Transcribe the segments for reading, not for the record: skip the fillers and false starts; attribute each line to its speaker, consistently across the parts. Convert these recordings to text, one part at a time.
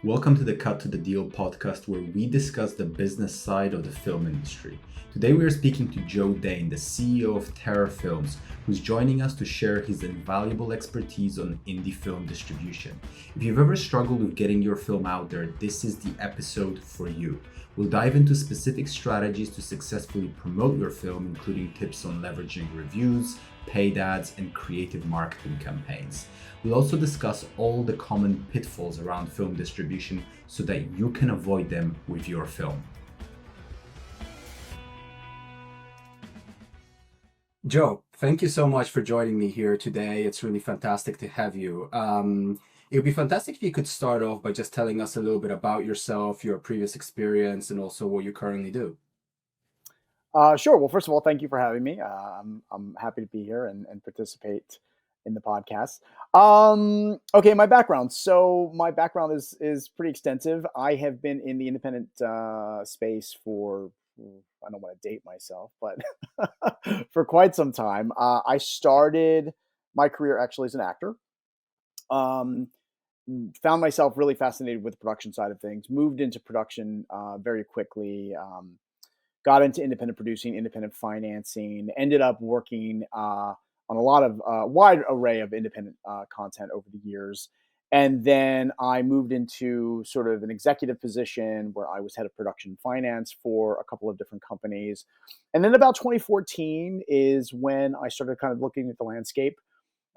Speaker 1: Welcome to the Cut to the Deal podcast, where we discuss the business side of the film industry. Today we are speaking to Joe Dain, the CEO of Terror Films, who's joining us to share his invaluable expertise on indie film distribution. If you've ever struggled with getting your film out there, this is the episode for you. We'll dive into specific strategies to successfully promote your film, including tips on leveraging reviews, paid ads, and creative marketing campaigns. We'll also discuss all the common pitfalls around film distribution so that you can avoid them with your film. Joe, thank you so much for joining me here today. It's really fantastic to have you. It would be fantastic if you could start off by just telling us a little bit about yourself, your previous experience, and also what you currently do.
Speaker 2: Sure. Well, first of all, thank you for having me. I'm happy to be here and participate in the podcast. Okay, my background. So my background is pretty extensive. I have been in the independent space for I don't want to date myself, but for quite some time. I started my career actually as an actor. Um, Found myself really fascinated with the production side of things. Moved into production very quickly. Got into independent producing, independent financing, ended up working on a lot of wide array of independent content over the years. And then I moved into sort of an executive position where I was head of production finance for a couple of different companies. And then about 2014 is when I started kind of looking at the landscape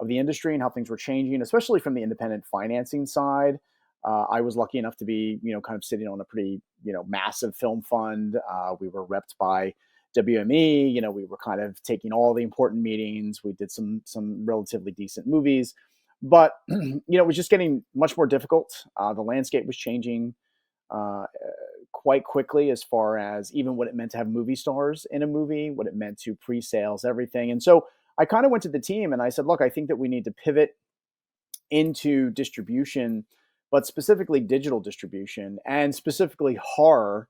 Speaker 2: of the industry and how things were changing, especially from the independent financing side. I was lucky enough to be, kind of sitting on a pretty, massive film fund. We were repped by WME. We were kind of taking all the important meetings. We did some relatively decent movies, but it was just getting much more difficult. The landscape was changing uh, quite quickly as far as even what it meant to have movie stars in a movie, what it meant to pre-sales, everything. And so I kind of went to the team and I said, look, I think that we need to pivot into distribution, but specifically digital distribution and specifically horror.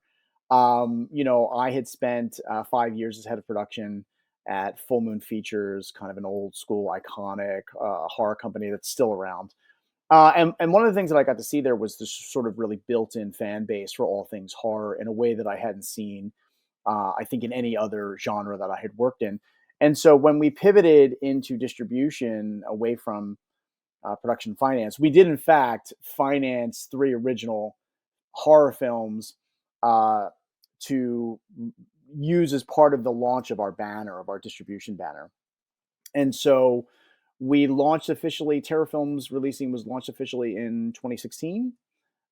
Speaker 2: I had spent 5 years as head of production at Full Moon Features, kind of an old school, iconic horror company that's still around. And one of the things that I got to see there was this sort of really built-in fan base for all things horror in a way that I hadn't seen, I think, in any other genre that I had worked in. And so when we pivoted into distribution away from production finance, we did in fact finance three original horror films uh, to use as part of the launch of our banner, of our distribution banner. And so we launched officially, Terror Films releasing was launched officially in 2016.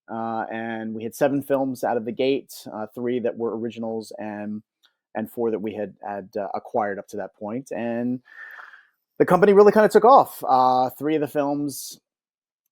Speaker 2: And we had 7 films out of the gate, 3 that were originals and 4 that we had acquired up to that point. And the company really kind of took off. 3 of the films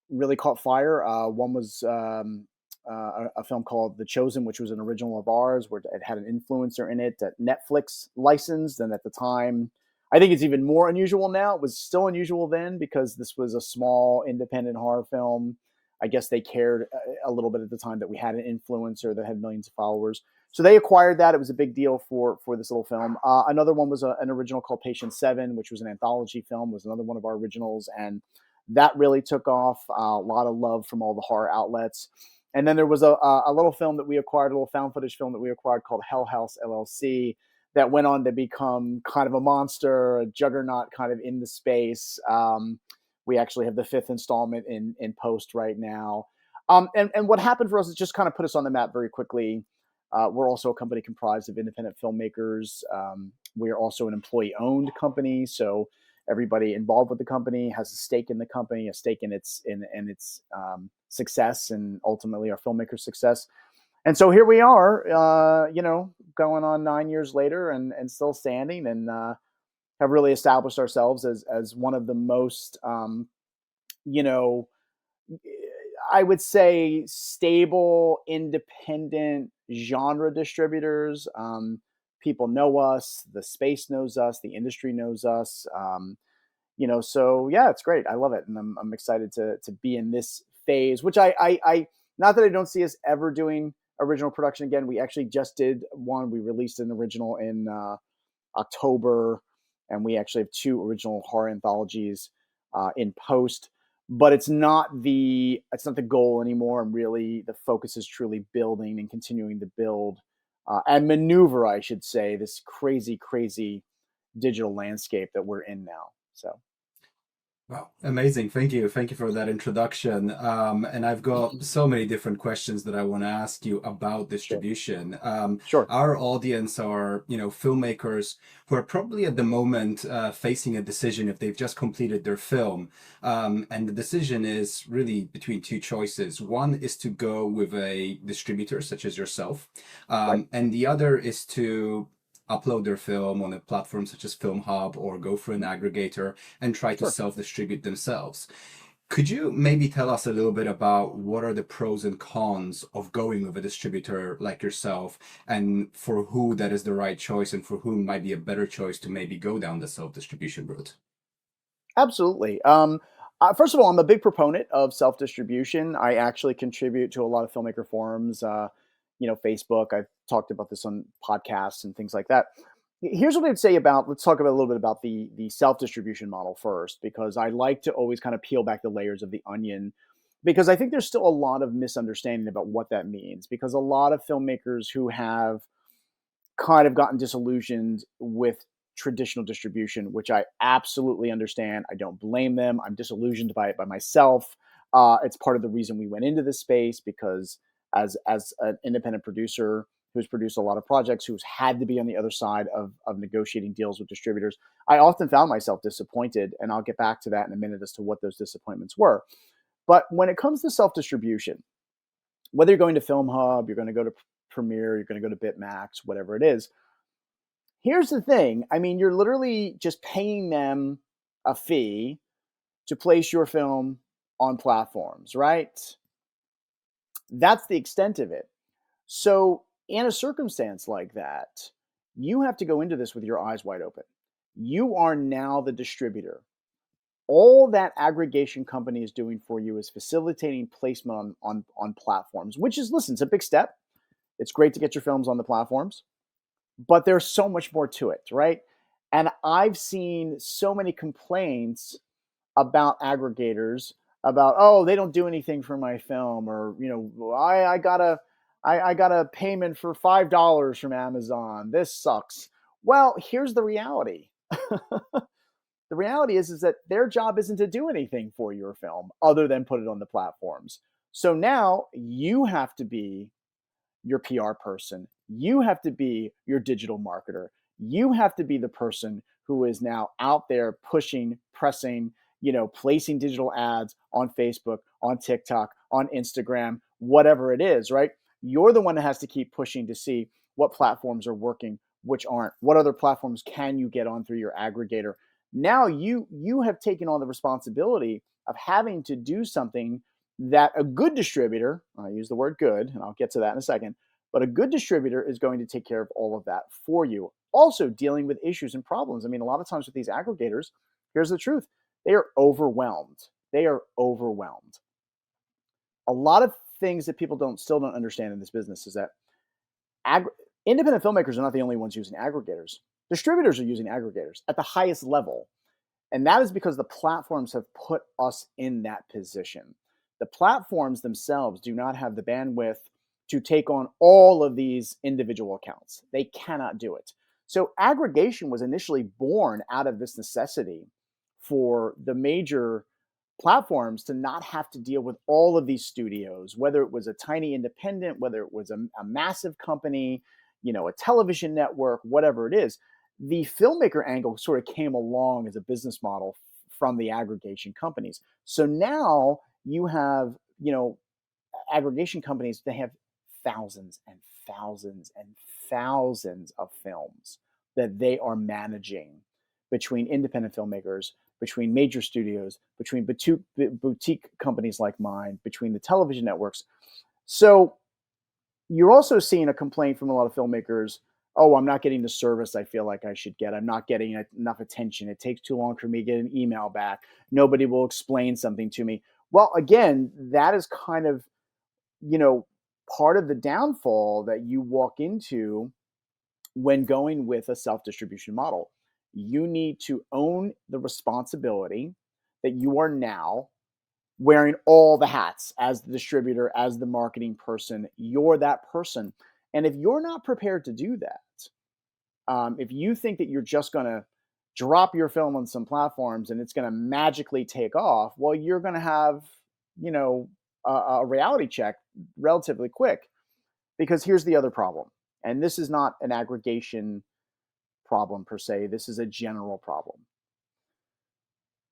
Speaker 2: really caught fire. One was a film called The Chosen, which was an original of ours, where it had an influencer in it that Netflix licensed. And at the time, I think it's even more unusual now. It was still unusual then because this was a small independent horror film. I guess they cared a little bit at the time that we had an influencer that had millions of followers. So they acquired that. It was a big deal for this little film. Another one was an original called Patient 7, which was an anthology film, was another one of our originals. And that really took off. A lot of love from all the horror outlets. And then there was a little film that we acquired, a little found footage film that we acquired called Hell House LLC that went on to become kind of a monster, a juggernaut kind of in the space. We actually have the 5th installment in post right now. And what happened for us is just kind of put us on the map very quickly. We're also a company comprised of independent filmmakers. We are also an employee-owned company, so everybody involved with the company has a stake in the company, a stake in its success, and ultimately our filmmakers' success. And so here we are, going on 9 years later and still standing, and have really established ourselves as one of the most, I would say, stable, independent genre distributors. People know us, the space knows us, the industry knows us. So yeah, it's great. I love it, and I'm excited to be in this phase. Which I not that I don't see us ever doing original production again. We actually just did one. We released an original in October, and we actually have 2 original horror anthologies in post. but it's not the goal anymore. And really, the focus is truly building and continuing to build and maneuver, I should say, this crazy, crazy digital landscape that we're in now. So,
Speaker 1: Wow, amazing. Thank you. Thank you for that introduction. And I've got so many different questions that I want to ask you about
Speaker 2: sure,
Speaker 1: distribution.
Speaker 2: sure,
Speaker 1: Our audience are, filmmakers who are probably at the moment facing a decision if they've just completed their film. And the decision is really between two choices. One is to go with a distributor such as yourself,
Speaker 2: right,
Speaker 1: and the other is to upload their film on a platform such as Film Hub or go for an aggregator and try to
Speaker 2: sure.
Speaker 1: self-distribute themselves. Could you maybe tell us a little bit about what are the pros and cons of going with a distributor like yourself, and for who that is the right choice and for whom might be a better choice to maybe go down the self-distribution route?
Speaker 2: Absolutely. First of all, I'm a big proponent of self distribution. I actually contribute to a lot of filmmaker forums, Facebook. I've talked about this on podcasts and things like that. Here's what I'd say about. Let's talk about a little bit about the self distribution model first, because I like to always kind of peel back the layers of the onion, because I think there's still a lot of misunderstanding about what that means. Because a lot of filmmakers who have kind of gotten disillusioned with traditional distribution, which I absolutely understand. I don't blame them. I'm disillusioned by it by myself. It's part of the reason we went into this space, because as an independent producer who's produced a lot of projects, who's had to be on the other side of negotiating deals with distributors, I often found myself disappointed. And I'll get back to that in a minute as to what those disappointments were. But when it comes to self distribution, whether you're going to Film Hub, you're going to go to Premiere, you're going to go to Bitmax, whatever it is, here's the thing. I mean, you're literally just paying them a fee to place your film on platforms, right? That's the extent of it. So, in a circumstance like that, you have to go into this with your eyes wide open. You are now the distributor. All that aggregation company is doing for you is facilitating placement on platforms, which is, listen, it's a big step. It's great to get your films on the platforms, but there's so much more to it, right? And I've seen so many complaints about aggregators about, oh, they don't do anything for my film, or I got a payment for $5 from Amazon. This sucks. Well, here's the reality. The reality is that their job isn't to do anything for your film other than put it on the platforms. So now you have to be your PR person. You have to be your digital marketer. You have to be the person who is now out there pushing, pressing, placing digital ads on Facebook, on TikTok, on Instagram, whatever it is, right? You're the one that has to keep pushing to see what platforms are working, which aren't. What other platforms can you get on through your aggregator? Now you have taken on the responsibility of having to do something that a good distributor, I use the word good, and I'll get to that in a second, but a good distributor is going to take care of all of that for you. Also, dealing with issues and problems. I mean, a lot of times with these aggregators, here's the truth: they are overwhelmed. They are overwhelmed. A lot of things that people still don't understand in this business is that ag- independent filmmakers are not the only ones using aggregators. Distributors are using aggregators at the highest level. And that is because the platforms have put us in that position. The platforms themselves do not have the bandwidth to take on all of these individual accounts. They cannot do it. So aggregation was initially born out of this necessity for the major platforms to not have to deal with all of these studios, whether it was a tiny independent, whether it was a massive company, a television network, whatever it is. The filmmaker angle sort of came along as a business model from the aggregation companies. So now you have, aggregation companies, they have thousands and thousands and thousands of films that they are managing between independent filmmakers, between major studios, between boutique companies like mine, between the television networks. So you're also seeing a complaint from a lot of filmmakers. Oh, I'm not getting the service I feel like I should get. I'm not getting enough attention. It takes too long for me to get an email back. Nobody will explain something to me. Well, again, that is kind of, you know, part of the downfall that you walk into when going with a self-distribution model. You need to own the responsibility that you are now wearing all the hats as the distributor, as the marketing person. You're that person. And if you're not prepared to do that, if you think that you're just going to drop your film on some platforms and it's going to magically take off, well, you're going to have, you know, a reality check relatively quick. Because here's the other problem. And this is not an aggregation problem per se. This is a general problem.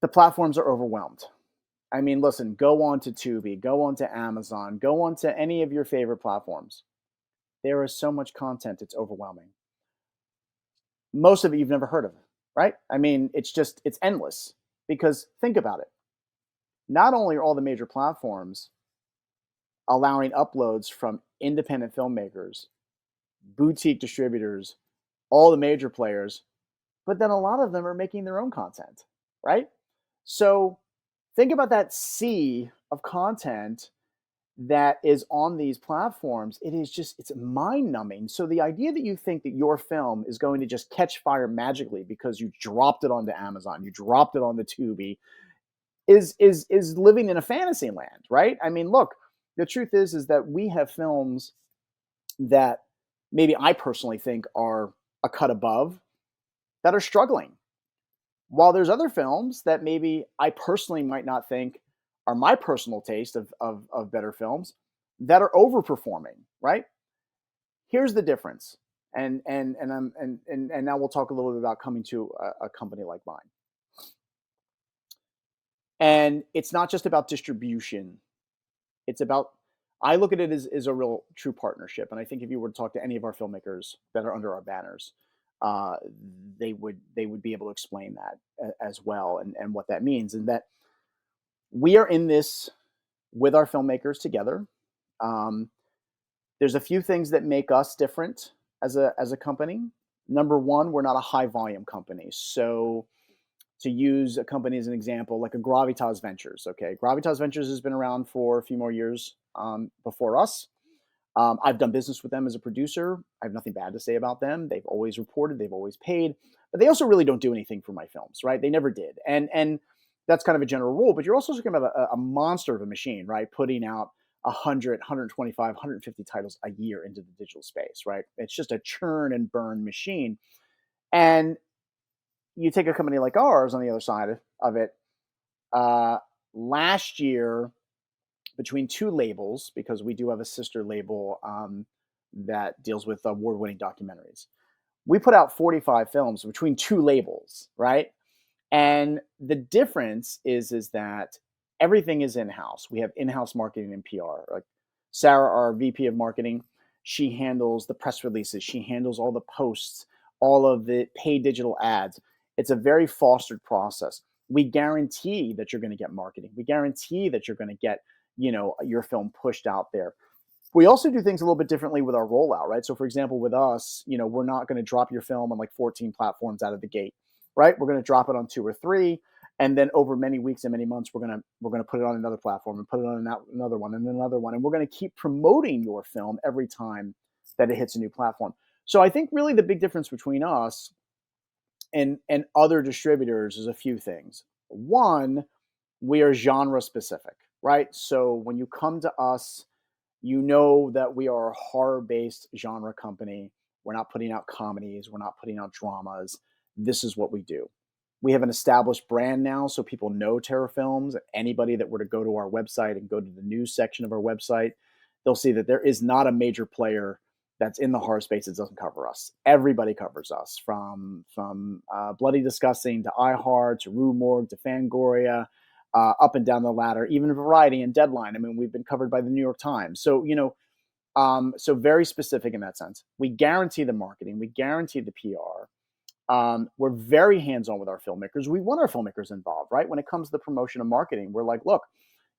Speaker 2: The platforms are overwhelmed. I mean, listen, go on to Tubi, go on to Amazon, go on to any of your favorite platforms. There is so much content, it's overwhelming. Most of it you've never heard of, right? I mean, it's endless. Because think about it. Not only are all the major platforms allowing uploads from independent filmmakers, boutique distributors, all the major players, but then a lot of them are making their own content, right? So think about that sea of content that is on these platforms. It's mind numbing. So the idea that you think that your film is going to just catch fire magically because you dropped it onto Amazon, you dropped it on the Tubi, is living in a fantasy land, right? I mean, look, the truth is that we have films that maybe I personally think are a cut above that are struggling. While there's other films that maybe I personally might not think are my personal taste of better films that are overperforming, right? Here's the difference. And now we'll talk a little bit about coming to a company like mine. And it's not just about distribution. It's about, I look at it as a real true partnership. And I think if you were to talk to any of our filmmakers that are under our banners, they would be able to explain that as well, and what that means. And that we are in this with our filmmakers together. There's a few things that make us different as a company. Number one, we're not a high volume company. So to use a company as an example, like a Gravitas Ventures. Okay, Gravitas Ventures has been around for a few more years before us. I've done business with them as a producer. I have nothing bad to say about them. They've always reported, they've always paid, but they also really don't do anything for my films, right? They never did. And that's kind of a general rule, but you're also talking about a monster of a machine, right? Putting out 100, 125, 150 titles a year into the digital space, right? It's just a churn and burn machine. And you take a company like ours on the other side of it. Last year, between two labels, because we do have a sister label that deals with award-winning documentaries, we put out 45 films between two labels, right? And the difference is that everything is in-house. We have in-house marketing and PR. Like Sarah, our VP of marketing, she handles the press releases. She handles all the posts, all of the paid digital ads. It's a very fostered process. We guarantee that you're going to get marketing. We guarantee that you're going to get, your film pushed out there. We also do things a little bit differently with our rollout, right? So for example, with us, we're not going to drop your film on like 14 platforms out of the gate, right? We're going to drop it on 2 or 3. And then over many weeks and many months, we're gonna put it on another platform and put it on another one and another one. And we're going to keep promoting your film every time that it hits a new platform. So I think really the big difference between us and other distributors is a few things. One, we are genre specific, right? So when you come to us, you know that we are a horror-based genre company. We're not putting out comedies. We're not putting out dramas. This is what we do. We have an established brand now, so people know Terror Films. Anybody that were to go to our website and go to the news section of our website, they'll see that there is not a major player that's in the horror space that doesn't cover us. Everybody covers us, from Bloody Disgusting to iHeart to Rue Morgue to Fangoria, up and down the ladder, even Variety and Deadline. I mean, we've been covered by the New York Times. So, so very specific in that sense. We guarantee the marketing. We guarantee the PR. We're very hands-on with our filmmakers. We want our filmmakers involved, right? When it comes to the promotion and marketing, we're like, look,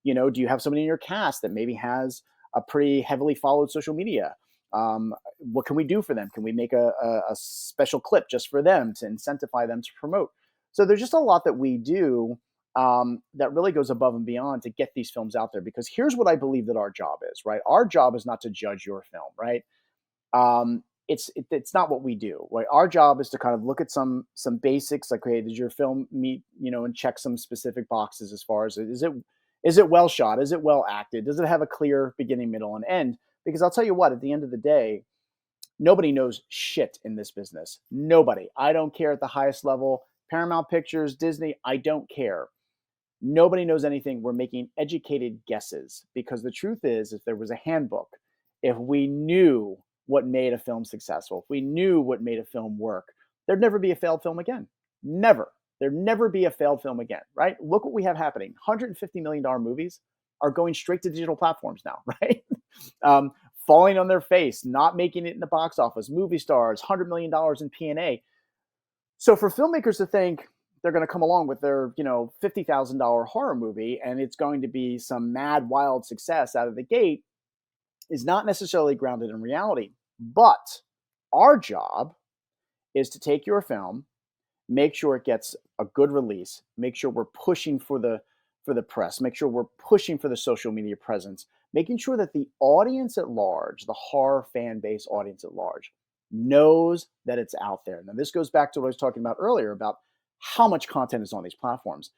Speaker 2: do you have somebody in your cast that maybe has a pretty heavily followed social media? What can we do for them? Can we make a special clip just for them to incentivize them to promote? So there's just a lot that we do that really goes above and beyond to get these films out there. Because here's what I believe that our job is, right? Our job is not to judge your film, right? It's not what we do, right? Our job is to kind of look at some basics, like, hey, does your film meet, and check some specific boxes as far as Is it well shot? Is it well acted? Does it have a clear beginning, middle, and end? Because I'll tell you what, at the end of the day, nobody knows shit in this business. Nobody. I don't care at the highest level. Paramount Pictures, Disney, I don't care. Nobody knows anything. We're making educated guesses because the truth is, if there was a handbook, if we knew what made a film successful, if we knew what made a film work, there'd never be a failed film again. Never. There'd never be a failed film again, right? Look what we have happening. $150 million movies are going straight to digital platforms now, right? Falling on their face, not making it in the box office, movie stars, $100 million in P&A. So for filmmakers to think they're going to come along with their, $50,000 horror movie and it's going to be some mad, wild success out of the gate is not necessarily grounded in reality. But our job is to take your film, make sure it gets a good release, make sure we're pushing for the press, make sure we're pushing for the social media presence, making sure that the audience at large, the horror fan base audience at large, knows that it's out there. Now, this goes back to what I was talking about earlier about how much content is on these platforms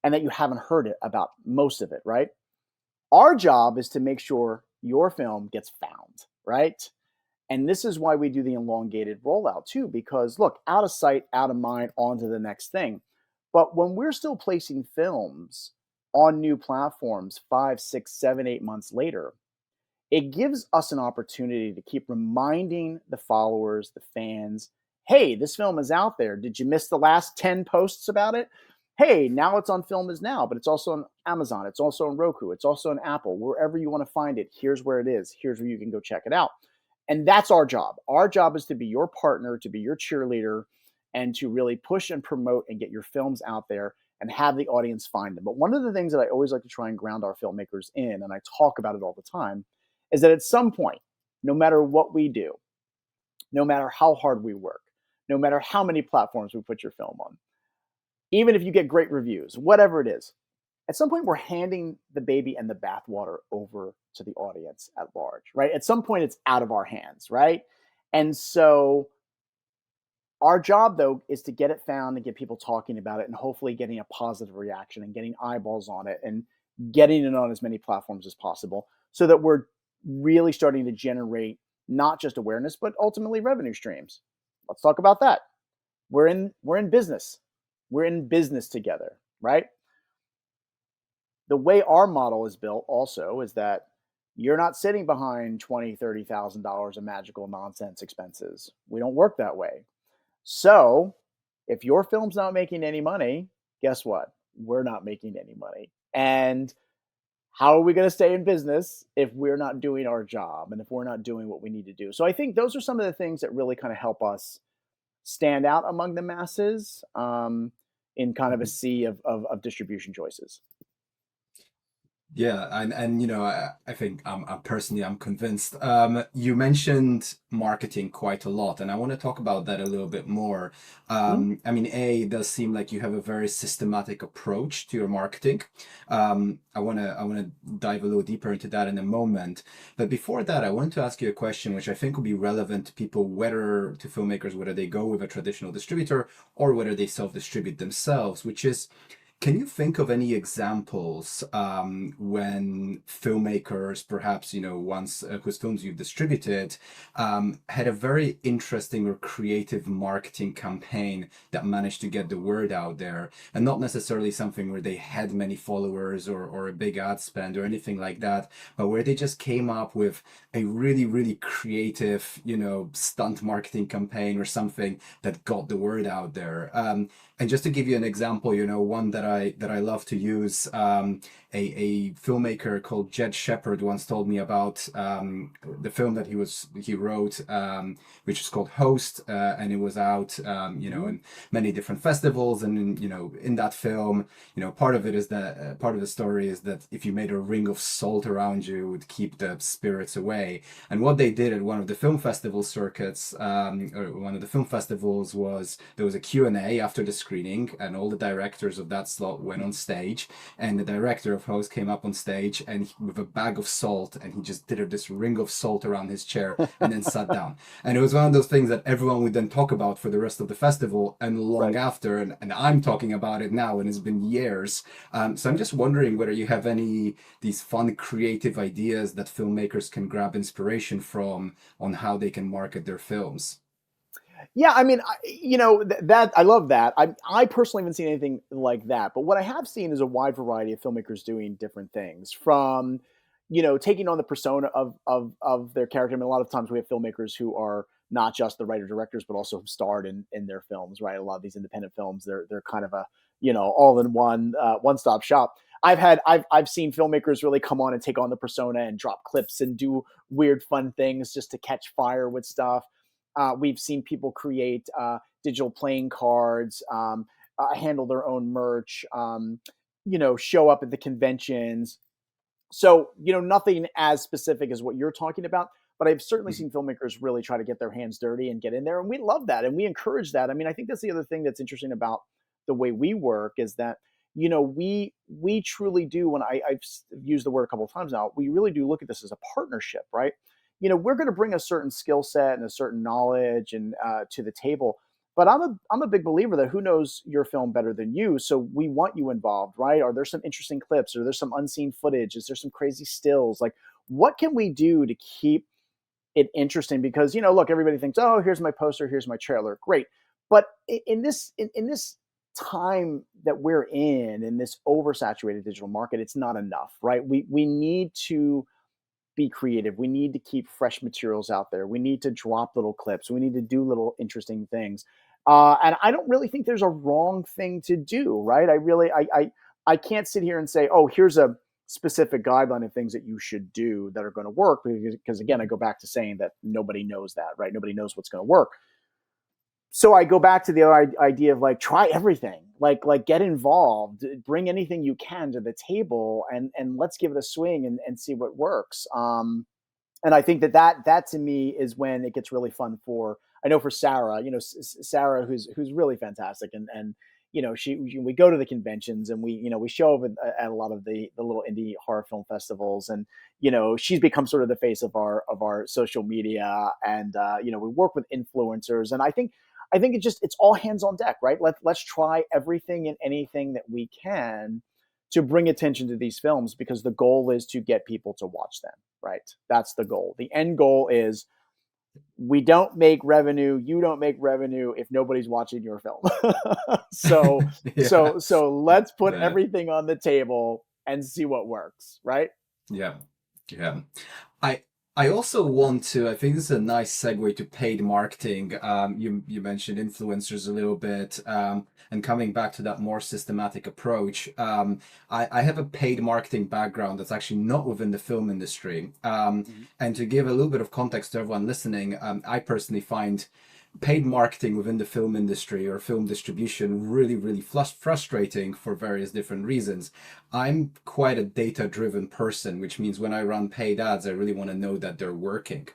Speaker 2: and that you haven't heard it about most of it, right? Our job is to make sure your film gets found, right? And this is why we do the elongated rollout too, because look, out of sight, out of mind, on to the next thing. But when we're still placing films on new platforms 5, 6, 7, 8 months later, it gives us an opportunity to keep reminding the followers, the fans, hey, this film is out there. Did you miss the last 10 posts about it? Hey, now it's on Film Is Now, but it's also on Amazon. It's also on Roku. It's also on Apple. Wherever you want to find it, here's where it is. Here's where you can go check it out. And that's our job. Our job is to be your partner, to be your cheerleader, and to really push and promote and get your films out there and have the audience find them. But one of the things that I always like to try and ground our filmmakers in, and I talk about it all the time, is that at some point, no matter what we do, no matter how hard we work, no matter how many platforms we put your film on, even if you get great reviews, whatever it is, at some point we're handing the baby and the bathwater over to the audience at large, right? At some point it's out of our hands, right? And so our job, though, is to get it found and get people talking about it and hopefully getting a positive reaction and getting eyeballs on it and getting it on as many platforms as possible so that we're really starting to generate not just awareness, but ultimately revenue streams. Let's talk about that. We're in business. We're in business together, right? The way our model is built also is that you're not sitting behind $20,000, $30,000 of magical nonsense expenses. We don't work that way. So if your film's not making any money, guess what? We're not making any money. And how are we going to stay in business if we're not doing our job and if we're not doing what we need to do? So I think those are some of the things that really kind of help us stand out among the masses in kind of a sea of distribution choices.
Speaker 1: Yeah, and I think I'm personally I'm convinced. You mentioned marketing quite a lot, and I want to talk about that a little bit more. I mean, it does seem like you have a very systematic approach to your marketing. I wanna dive a little deeper into that in a moment. But before that, I want to ask you a question which I think will be relevant to people, whether to filmmakers, whether they go with a traditional distributor or whether they self-distribute themselves, which is, can you think of any examples when filmmakers, perhaps, once whose films you've distributed, had a very interesting or creative marketing campaign that managed to get the word out there, and not necessarily something where they had many followers or a big ad spend or anything like that, but where they just came up with a really, really creative, stunt marketing campaign or something that got the word out there. And just to give you an example, one that I love to use, a filmmaker called Jed Shepard once told me about the film that he wrote, which is called Host, and it was out, in many different festivals, and in that film, part of the story is that if you made a ring of salt around you, it would keep the spirits away. And what they did at one of the film festival circuits, or one of the film festivals, was there was a Q&A after the screening, and all the directors of that slot went on stage, and the director of host came up on stage and with a bag of salt, and he just did this ring of salt around his chair and then sat down. And it was one of those things that everyone would then talk about for the rest of the festival and long after. And I'm talking about it now, and it's been years. So I'm just wondering whether you have any these fun, creative ideas that filmmakers can grab inspiration from on how they can market their films.
Speaker 2: Yeah, I mean, that I love that. I personally haven't seen anything like that, but what I have seen is a wide variety of filmmakers doing different things. From, taking on the persona of their character. I mean, a lot of times we have filmmakers who are not just the writer directors, but also have starred in their films. Right, a lot of these independent films, they're kind of a all in one one stop shop. I've seen filmmakers really come on and take on the persona and drop clips and do weird fun things just to catch fire with stuff. We've seen people create digital playing cards, handle their own merch, show up at the conventions. So, nothing as specific as what you're talking about, but I've certainly seen filmmakers really try to get their hands dirty and get in there. And we love that. And we encourage that. I mean, I think that's the other thing that's interesting about the way we work is that, we truly do, when I've used the word a couple of times now, we really do look at this as a partnership, right? We're going to bring a certain skill set and a certain knowledge and to the table. But I'm a big believer that who knows your film better than you? So we want you involved, right? Are there some interesting clips? Are there some unseen footage? Is there some crazy stills? Like, what can we do to keep it interesting? Because look, everybody thinks, oh, here's my poster, here's my trailer, great. But in this time that we're in this oversaturated digital market, it's not enough, right? We need to be creative. We need to keep fresh materials out there. We need to drop little clips. We need to do little interesting things. And I don't really think there's a wrong thing to do, right? I can't sit here and say, oh, here's a specific guideline of things that you should do that are going to work. Because again, I go back to saying that nobody knows that, right? Nobody knows what's going to work. So I go back to the idea of like, try everything, like get involved, bring anything you can to the table and let's give it a swing and see what works. And I think that to me is when it gets really fun I know for Sarah, Sarah, who's really fantastic. And we go to the conventions and we show up at a lot of the little indie horror film festivals, and she's become sort of the face of our social media, and we work with influencers, and I think it's all hands on deck, right? Let's try everything and anything that we can to bring attention to these films, because the goal is to get people to watch them, right? That's the goal. The end goal is we don't make revenue, you don't make revenue if nobody's watching your film. So let's put everything on the table and see what works, right?
Speaker 1: Yeah. Yeah. I also want to, I think this is a nice segue to paid marketing. You mentioned influencers a little bit, and coming back to that more systematic approach. I have a paid marketing background that's actually not within the film industry. And to give a little bit of context to everyone listening, I personally find paid marketing within the film industry or film distribution really, really frustrating for various different reasons. I'm quite a data-driven person, which means when I run paid ads, I really want to know that they're working.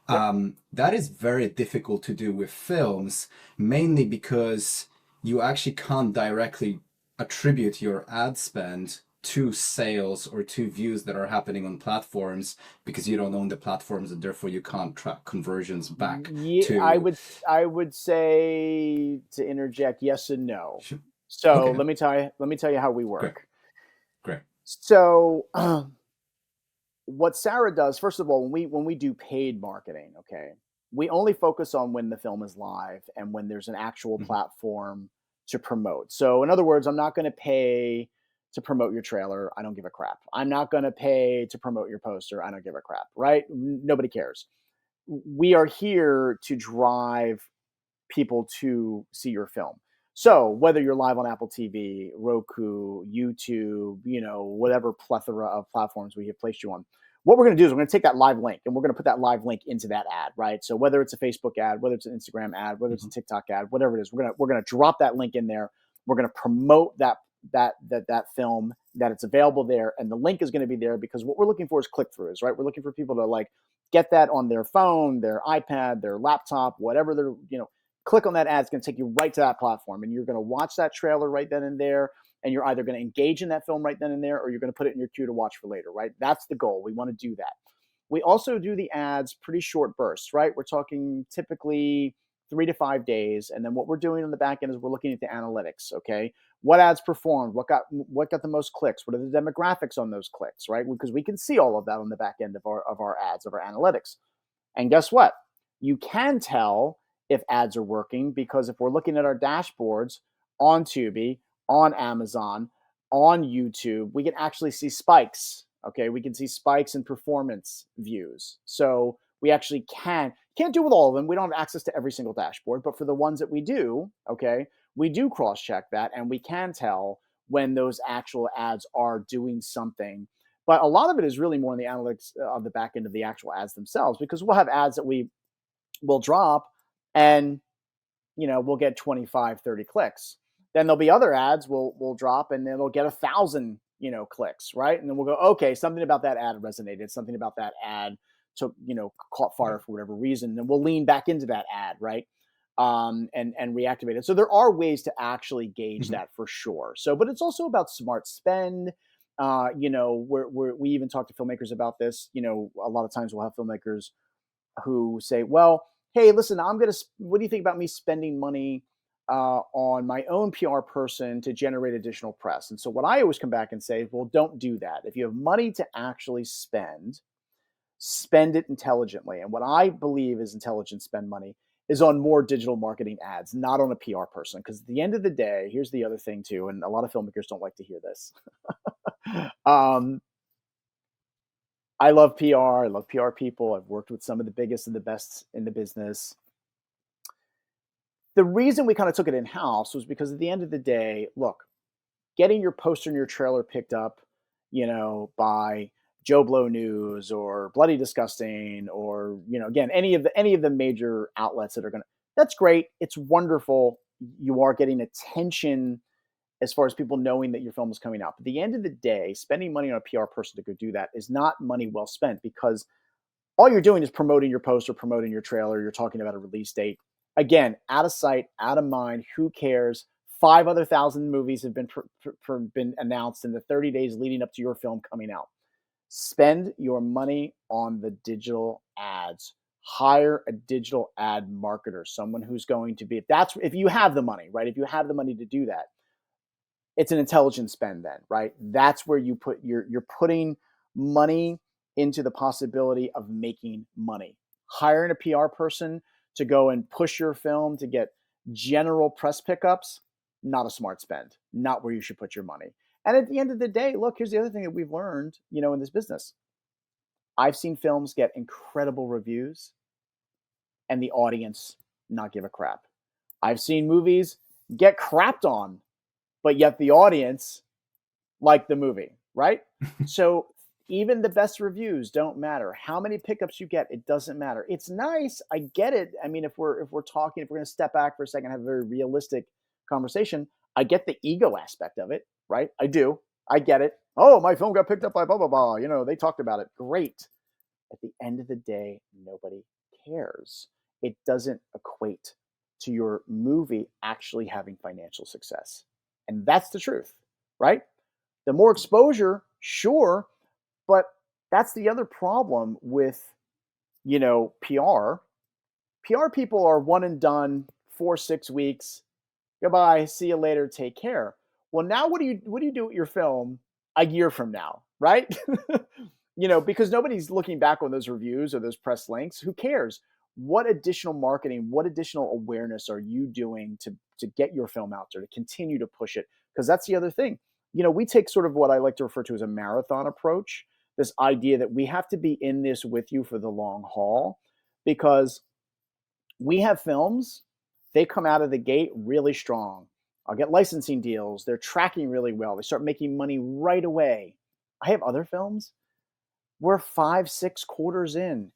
Speaker 1: That is very difficult to do with films, mainly because you actually can't directly attribute your ad spend to sales or to views that are happening on platforms, because you don't own the platforms and therefore you can't track conversions back to.
Speaker 2: I would say, to interject, yes and no. So okay. let me tell you how we work.
Speaker 1: Great.
Speaker 2: So what Sarah does, first of all, when we do paid marketing, okay, we only focus on when the film is live and when there's an actual platform to promote. So in other words, I'm not going to pay to promote your trailer. I don't give a crap. I'm not going to pay to promote your poster. I don't give a crap, right? Nobody cares. We are here to drive people to see your film. So whether you're live on Apple TV, Roku, YouTube, whatever plethora of platforms we have placed you on, what we're going to do is we're going to take that live link and we're going to put that live link into that ad, right? So whether it's a Facebook ad, whether it's an Instagram ad, whether it's a TikTok ad, whatever it is, we're going to drop that link in there. We're going to promote that film, that it's available there, and the link is going to be there because what we're looking for is click-throughs, right? We're looking for people to like get that on their phone, their iPad, their laptop, whatever they're, click on that ad. It's going to take you right to that platform, and you're going to watch that trailer right then and there. and you're either going to engage in that film right then and there, or you're going to put it in your queue to watch for later, right? That's the goal. We want to do that. We also do the ads pretty short bursts, right? We're talking typically 3 to 5 days. And then what we're doing on the back end is we're looking at the analytics, okay? What ads performed? What got the most clicks? What are the demographics on those clicks, right? Because we can see all of that on the back end of our ads, of our analytics. And guess what? You can tell if ads are working, because if we're looking at our dashboards on Tubi, on Amazon, on YouTube, we can actually see spikes. Okay, we can see spikes in performance views. So we actually can't do with all of them. We don't have access to every single dashboard, but for the ones that we do, okay, we do cross-check that, and we can tell when those actual ads are doing something. But a lot of it is really more in the analytics of the back end of the actual ads themselves, because we'll have ads that we will drop and we'll get 25, 30 clicks. Then there'll be other ads we'll drop and it'll get 1,000 clicks, right? And then we'll go, okay, something about that ad resonated, something about that ad took, caught fire for whatever reason, and we'll lean back into that ad, right? And reactivate it. So there are ways to actually gauge that for sure. So, but it's also about smart spend. We even talk to filmmakers about this. A lot of times we'll have filmmakers who say, well, hey, listen, what do you think about me spending money on my own PR person to generate additional press? And so what I always come back and say, well, don't do that. If you have money to actually spend it intelligently. And what I believe is intelligent spend money is on more digital marketing ads, not on a PR person. Because at the end of the day, here's the other thing too, and a lot of filmmakers don't like to hear this. I love PR. I love PR people. I've worked with some of the biggest and the best in the business. The reason we kind of took it in-house was because at the end of the day, look, getting your poster and your trailer picked up, by Joe Blow News or Bloody Disgusting, or, again, any of the major outlets that's great. It's wonderful. You are getting attention as far as people knowing that your film is coming out. But at the end of the day, spending money on a PR person to go do that is not money well spent, because all you're doing is promoting your poster, promoting your trailer. You're talking about a release date. Again, out of sight, out of mind. Who cares? 5,000 movies have been announced in the 30 days leading up to your film coming out. Spend your money on the digital ads. Hire a digital ad marketer, someone who's going to be, if you have the money, right? If you have the money to do that, it's an intelligent spend then, right? That's where you're putting money into the possibility of making money. Hiring a PR person to go and push your film to get general press pickups, not a smart spend, not where you should put your money. And at the end of the day, look, here's the other thing that we've learned, in this business. I've seen films get incredible reviews and the audience not give a crap. I've seen movies get crapped on, but yet the audience liked the movie, right? So even the best reviews don't matter. How many pickups you get, it doesn't matter. It's nice. I get it. I mean, if we're going to step back for a second, have a very realistic conversation, I get the ego aspect of it, right? I do. I get it. Oh, my film got picked up by blah, blah, blah. They talked about it. Great. At the end of the day, nobody cares. It doesn't equate to your movie actually having financial success. And that's the truth, right? The more exposure, sure, but that's the other problem with, PR. PR people are one and done, 4-6 weeks. Goodbye, see you later, take care. Well, now what do you do with your film a year from now, right? Because nobody's looking back on those reviews or those press links. Who cares? What additional marketing, what additional awareness are you doing to get your film out there, to continue to push it? Because that's the other thing. We take sort of what I like to refer to as a marathon approach, this idea that we have to be in this with you for the long haul, because we have films, they come out of the gate really strong. I'll get licensing deals. They're tracking really well. They start making money right away. I have other films. We're 5-6 quarters in,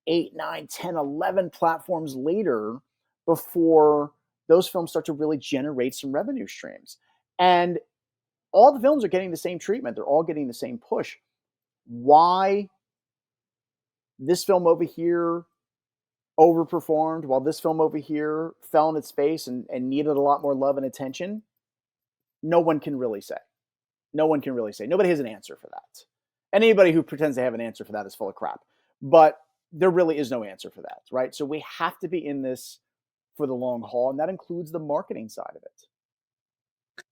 Speaker 2: 8, 9, 10, 11 platforms later before those films start to really generate some revenue streams. And all the films are getting the same treatment. They're all getting the same push. Why this film over here overperformed while this film over here fell on its face and needed a lot more love and attention? No one can really say. No one can really say. Nobody has an answer for that. Anybody who pretends they have an answer for that is full of crap. But there really is no answer for that, right? So we have to be in this for the long haul, and that includes the marketing side of it.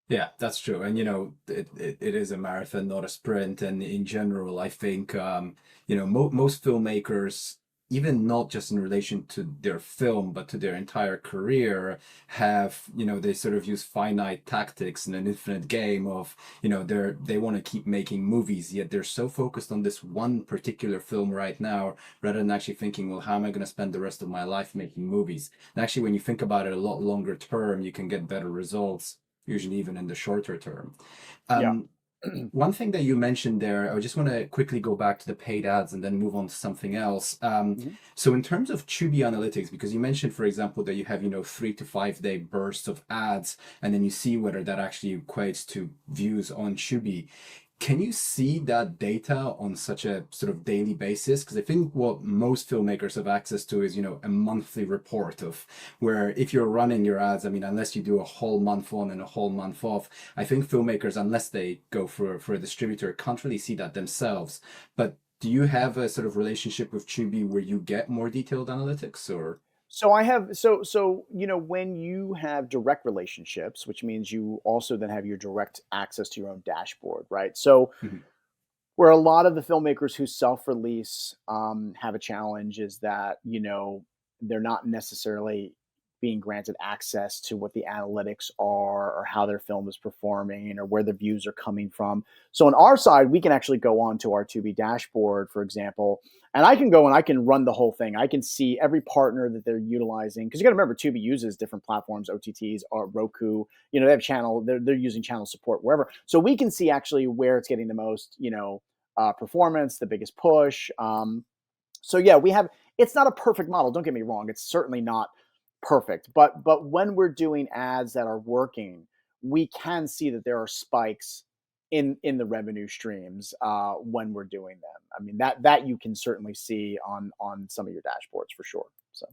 Speaker 1: Yeah, that's true. And it is a marathon, not a sprint. And in general, I think most filmmakers, even not just in relation to their film, but to their entire career, have, they sort of use finite tactics in an infinite game of, they want to keep making movies, yet they're so focused on this one particular film right now, rather than actually thinking, well, how am I going to spend the rest of my life making movies? And actually, when you think about it a lot longer term, you can get better results, usually even in the shorter term.
Speaker 2: Yeah.
Speaker 1: Um, One thing that you mentioned there, I just want to quickly go back to the paid ads and then move on to something else.
Speaker 2: Mhm.
Speaker 1: So in terms of Tubi analytics, because you mentioned, for example, that you have, 3 to 5 day bursts of ads, and then you see whether that actually equates to views on Tubi. Can you see that data on such a sort of daily basis? Because I think what most filmmakers have access to is, a monthly report of where if you're running your ads, I mean, unless you do a whole month on and a whole month off, I think filmmakers, unless they go for a distributor, can't really see that themselves. But do you have a sort of relationship with Tubi where you get more detailed analytics or?
Speaker 2: So I have so when you have direct relationships, which means you also then have your direct access to your own dashboard, right? So
Speaker 1: Mhm.
Speaker 2: where a lot of the filmmakers who self-release have a challenge is that they're not necessarily being granted access to what the analytics are or how their film is performing or where the views are coming from. So on our side, we can actually go on to our Tubi dashboard, for example, and I can go and I can run the whole thing. I can see every partner that they're utilizing, because you got to remember Tubi uses different platforms, OTTs, or Roku. They have channel. They're using channel support wherever, so we can see actually where it's getting the most performance, the biggest push. So yeah, we have. It's not a perfect model. Don't get me wrong. It's certainly not perfect. But when we're doing ads that are working, we can see that there are spikes in the revenue streams when we're doing them. I mean that you can certainly see on some of your dashboards for sure. So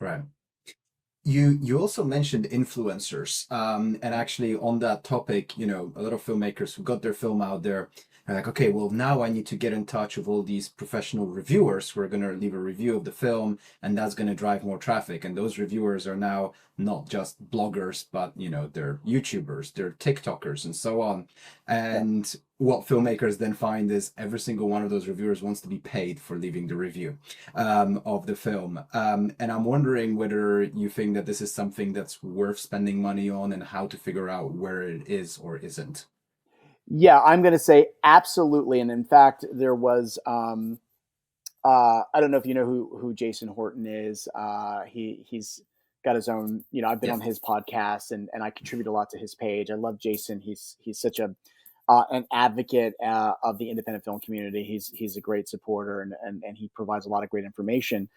Speaker 1: Right. You also mentioned influencers, and actually on that topic, a lot of filmmakers who got their film out there are like, okay, well now I need to get in touch with all these professional reviewers who are going to leave a review of the film, and that's going to drive more traffic. And those reviewers are now not just bloggers, but they're YouTubers, they're TikTokers, and so on.
Speaker 2: yeah.
Speaker 1: And what filmmakers then find is every single one of those reviewers wants to be paid for leaving the review of the film. And I'm wondering whether you think that this is something that's worth spending money on and how to figure out where it is or isn't.
Speaker 2: Yeah, I'm going to say absolutely. And in fact, there was I don't know if you know who Jason Horton is. He's got his own. I've been
Speaker 1: Yeah.
Speaker 2: on his podcast and I contribute a lot to his page. I love Jason. He's such a an advocate of the independent film community. He's a great supporter and he provides a lot of great information.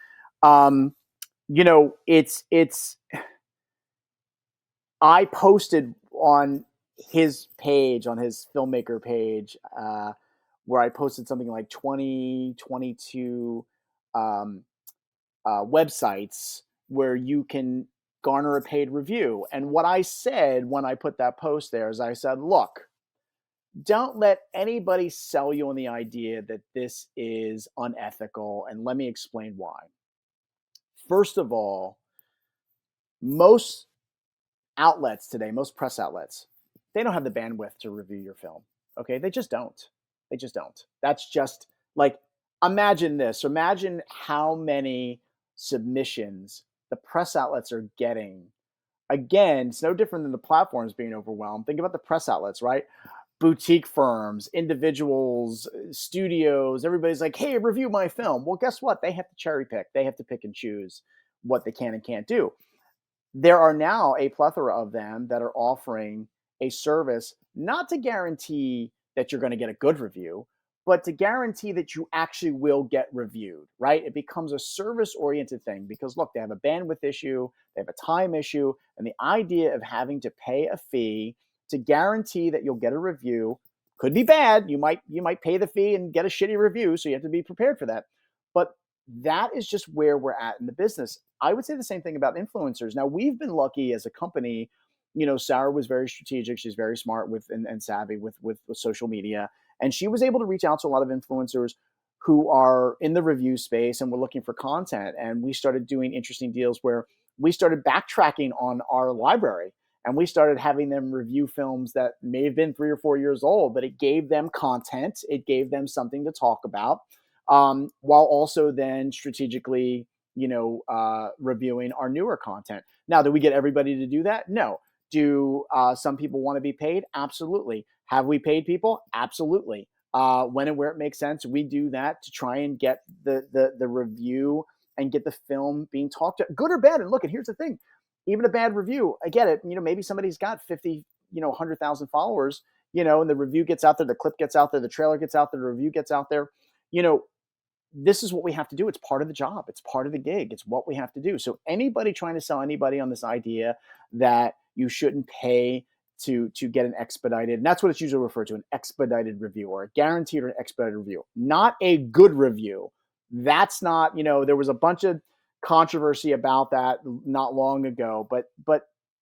Speaker 2: Um, it's I posted on his page, on his filmmaker page, where I posted something like 2022 um, websites where you can garner a paid review. And what I said when I put that post there is I said, look, don't let anybody sell you on the idea that this is unethical. And let me explain why. First of all, most outlets today, most press outlets, they don't have the bandwidth to review your film. Okay, they just don't. They just don't. That's just like, imagine this. Imagine how many submissions the press outlets are getting. Again, it's no different than the platforms being overwhelmed. Think about the press outlets, right? Boutique firms, individuals, studios, everybody's like, hey, review my film. Well, guess what? They have to cherry pick. They have to pick and choose what they can and can't do. There are now a plethora of them that are offering a service not to guarantee that you're going to get a good review, but to guarantee that you actually will get reviewed, right? It becomes a service oriented thing because look, they have a bandwidth issue, they have a time issue, and the idea of having to pay a fee to guarantee that you'll get a review could be bad. You might pay the fee and get a shitty review, so you have to be prepared for that. But that is just where we're at in the business. I would say the same thing about influencers. Now, we've been lucky as a company. Sarah was very strategic. She's very smart and savvy with social media, and she was able to reach out to a lot of influencers who are in the review space and were looking for content. And we started doing interesting deals where we started backtracking on our library, and we started having them review films that may have been 3 or 4 years old, but it gave them content. It gave them something to talk about, while also then strategically, reviewing our newer content. Now, do we get everybody to do that? No. Do some people want to be paid? Absolutely. Have we paid people? Absolutely. When and where it makes sense, we do that to try and get the review and get the film being talked to, good or bad. And look, and here's the thing: even a bad review, I get it. Maybe somebody's got 50, 100,000 followers, and the review gets out there, the clip gets out there, the trailer gets out there, the review gets out there. This is what we have to do. It's part of the job. It's part of the gig. It's what we have to do. So anybody trying to sell anybody on this idea that you shouldn't pay to get an expedited, and that's what it's usually referred to, an expedited review or a guaranteed or an expedited review, not a good review. That's not, there was a bunch of controversy about that not long ago,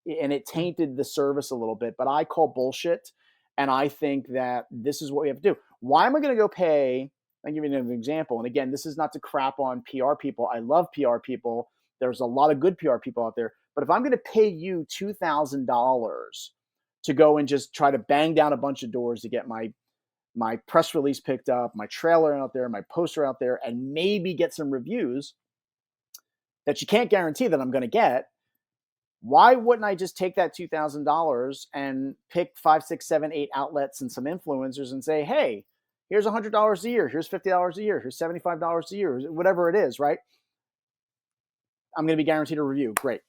Speaker 2: and it tainted the service a little bit, but I call bullshit. And I think that this is what we have to do. Why am I going to go pay? I'll give you another example. And again, this is not to crap on PR people. I love PR people. There's a lot of good PR people out there. But if I'm going to pay you $2,000 to go and just try to bang down a bunch of doors to get my press release picked up, my trailer out there, my poster out there, and maybe get some reviews that you can't guarantee that I'm going to get, why wouldn't I just take that $2,000 and pick 5, 6, 7, 8 outlets and some influencers and say, hey, here's $100 a year, here's $50 a year, here's $75 a year, whatever it is, right? I'm going to be guaranteed a review. Great.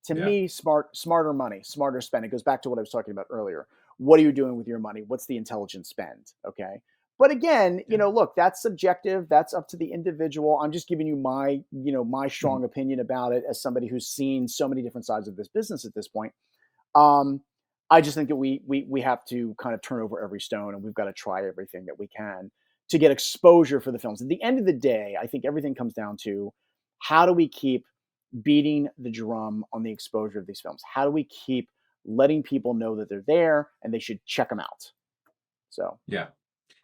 Speaker 2: To me, smarter money, smarter spend. It goes back to what I was talking about earlier. What are you doing with your money? What's the intelligent spend? Okay. But again, look, that's subjective. That's up to the individual. I'm just giving you my strong opinion about it as somebody who's seen so many different sides of this business at this point. I just think that we have to kind of turn over every stone, and we've got to try everything that we can to get exposure for the films. At the end of the day, I think everything comes down to how do we keep beating the drum on the exposure of these films? How do we keep letting people know that they're there and they should check them out? So
Speaker 1: yeah.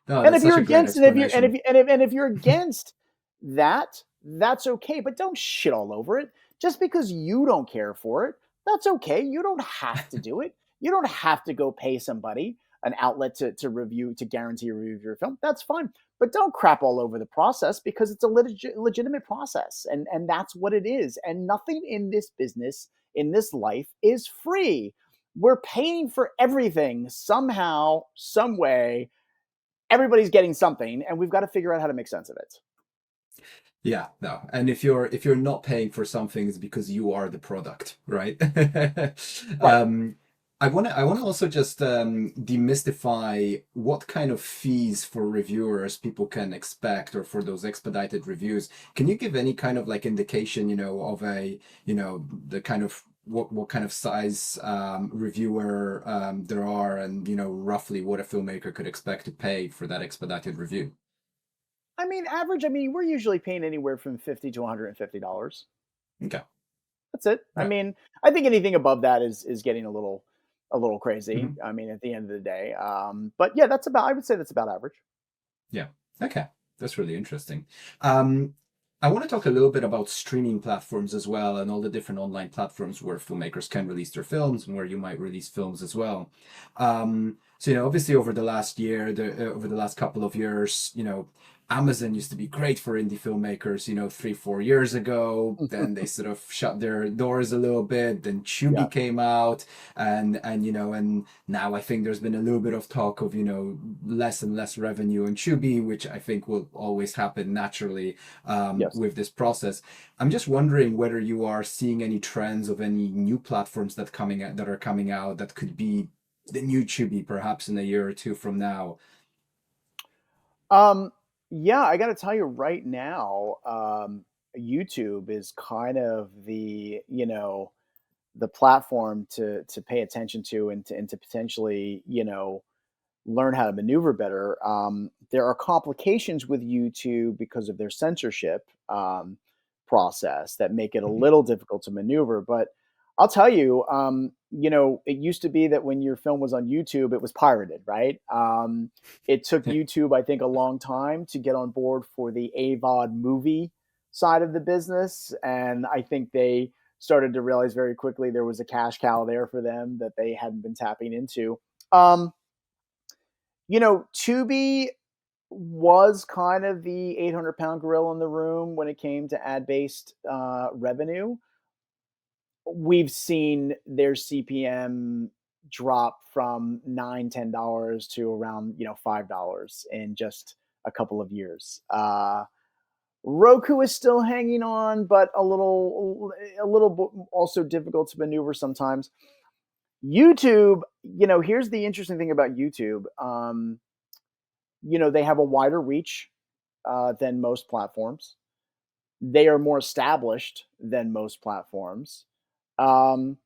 Speaker 1: No,
Speaker 2: and if you're against, and if you're against that, that's okay. But don't shit all over it. Just because you don't care for it, that's okay. You don't have to do it. You don't have to go pay somebody, an outlet to guarantee a review of your film. That's fine. But don't crap all over the process, because it's a legitimate process. And that's what it is. And nothing in this business, in this life, is free. We're paying for everything somehow, some way. Everybody's getting something, and we've got to figure out how to make sense of it.
Speaker 1: Yeah, no. And if you're not paying for something, it's because you are the product, right?
Speaker 2: Right.
Speaker 1: I want to also just demystify what kind of fees for reviewers people can expect, or for those expedited reviews. Can you give any kind of like indication, of the kind of what kind of size reviewer there are, and roughly what a filmmaker could expect to pay for that expedited review?
Speaker 2: I mean, average. I mean, we're usually paying anywhere from $50 to $150.
Speaker 1: Okay.
Speaker 2: That's it.
Speaker 1: Right.
Speaker 2: I mean, I think anything above that is getting a little crazy.
Speaker 1: Mm-hmm.
Speaker 2: I mean, at the end of the day. But yeah, I would say that's about average.
Speaker 1: Yeah. Okay. That's really interesting. I want to talk a little bit about streaming platforms as well, and all the different online platforms where filmmakers can release their films, and where you might release films as well. So, obviously over the last year, over the last couple of years, Amazon used to be great for indie filmmakers, 3-4 years ago. Then they sort of shut their doors a little bit. Then Tubi came out, and now I think there's been a little bit of talk of less and less revenue on Tubi, which I think will always happen naturally with this process. I'm just wondering whether you are seeing any trends of any new platforms that are coming out that could be the new Tubi, perhaps in a year or two from now.
Speaker 2: Yeah, I got to tell you right now, YouTube is kind of the platform to pay attention to, and to potentially learn how to maneuver better. There are complications with YouTube because of their censorship process that make it a little difficult to maneuver. But I'll tell you, it used to be that when your film was on YouTube, it was pirated, right? It took YouTube, I think, a long time to get on board for the AVOD movie side of the business. And I think they started to realize very quickly there was a cash cow there for them that they hadn't been tapping into. Um, Tubi was kind of the 800-pound gorilla in the room when it came to ad-based revenue. We've seen their CPM drop from $9, $10 to around $5 in just a couple of years. Roku is still hanging on, but a little also difficult to maneuver sometimes. YouTube, here's the interesting thing about YouTube. They have a wider reach than most platforms. They are more established than most platforms. Um,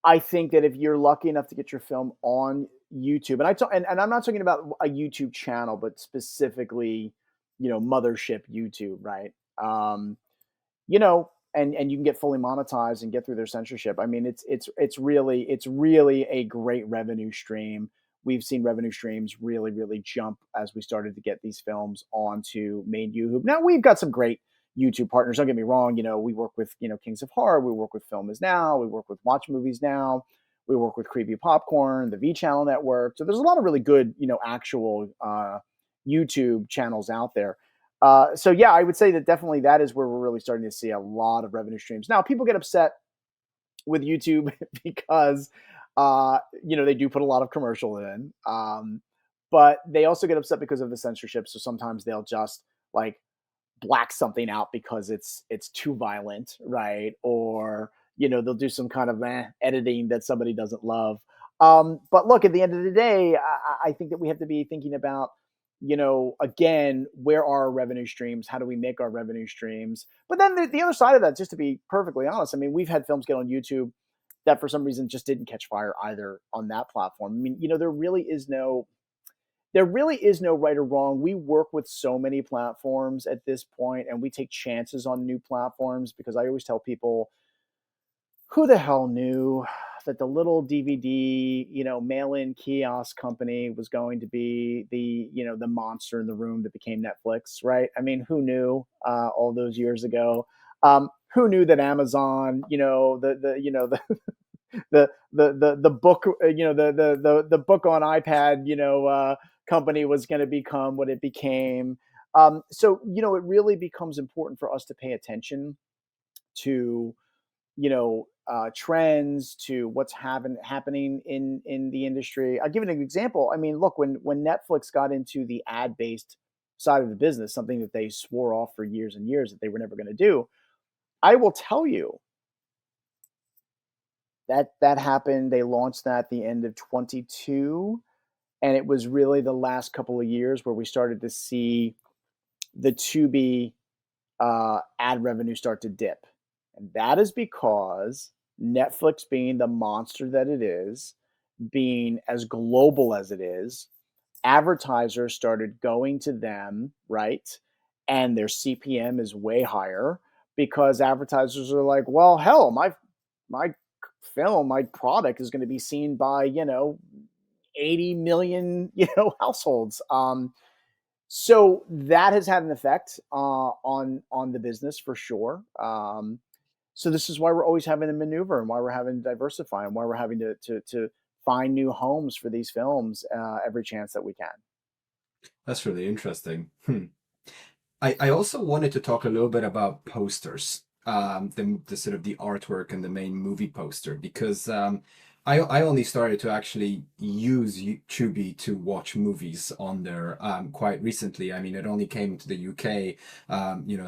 Speaker 2: I think that if you're lucky enough to get your film on YouTube, and I'm not talking about a YouTube channel, but specifically, mothership YouTube, right? And you can get fully monetized and get through their censorship. I mean, it's really a great revenue stream. We've seen revenue streams really, really jump as we started to get these films onto main YouTube. Now we've got some great YouTube partners. Don't get me wrong. We work with Kings of Horror. We work with Film Is Now. We work with Watch Movies Now. We work with Creepy Popcorn, the V Channel Network. So there's a lot of really good actual YouTube channels out there. So yeah, I would say that definitely that is where we're really starting to see a lot of revenue streams. Now, people get upset with YouTube because they do put a lot of commercial in, but they also get upset because of the censorship. So sometimes they'll just like black something out because it's too violent, right? Or they'll do some kind of editing that somebody doesn't love. But look, at the end of the day, I think that we have to be thinking about again, where are our revenue streams? How do we make our revenue streams? But then the other side of that, just to be perfectly honest, I mean, we've had films get on YouTube that for some reason just didn't catch fire either on that platform. I mean, there really is no right or wrong. We work with so many platforms at this point, and we take chances on new platforms because I always tell people, who the hell knew that the little DVD, mail-in kiosk company was going to be the monster in the room that became Netflix, right? I mean, who knew all those years ago? Who knew that Amazon, the book, the book on iPad, company was going to become what it became. So it really becomes important for us to pay attention to trends, to what's happening in the industry. I'll give you an example. I mean, look, when Netflix got into the ad-based side of the business, something that they swore off for years and years that they were never going to do, I will tell you that happened. They launched that at the end of 22, and it was really the last couple of years where we started to see the Tubi ad revenue start to dip. And that is because Netflix, being the monster that it is, being as global as it is, advertisers started going to them, right? And their CPM is way higher because advertisers are like, well, hell, my film, my product is going to be seen by 80 million households. So that has had an effect on the business for sure. So this is why we're always having to maneuver, and why we're having to diversify, and why we're having to find new homes for these films every chance that we can.
Speaker 1: That's really interesting. I also wanted to talk a little bit about posters, the sort of the artwork and the main movie poster, because I only started to actually use Tubi to watch movies on there quite recently. I mean, it only came to the UK,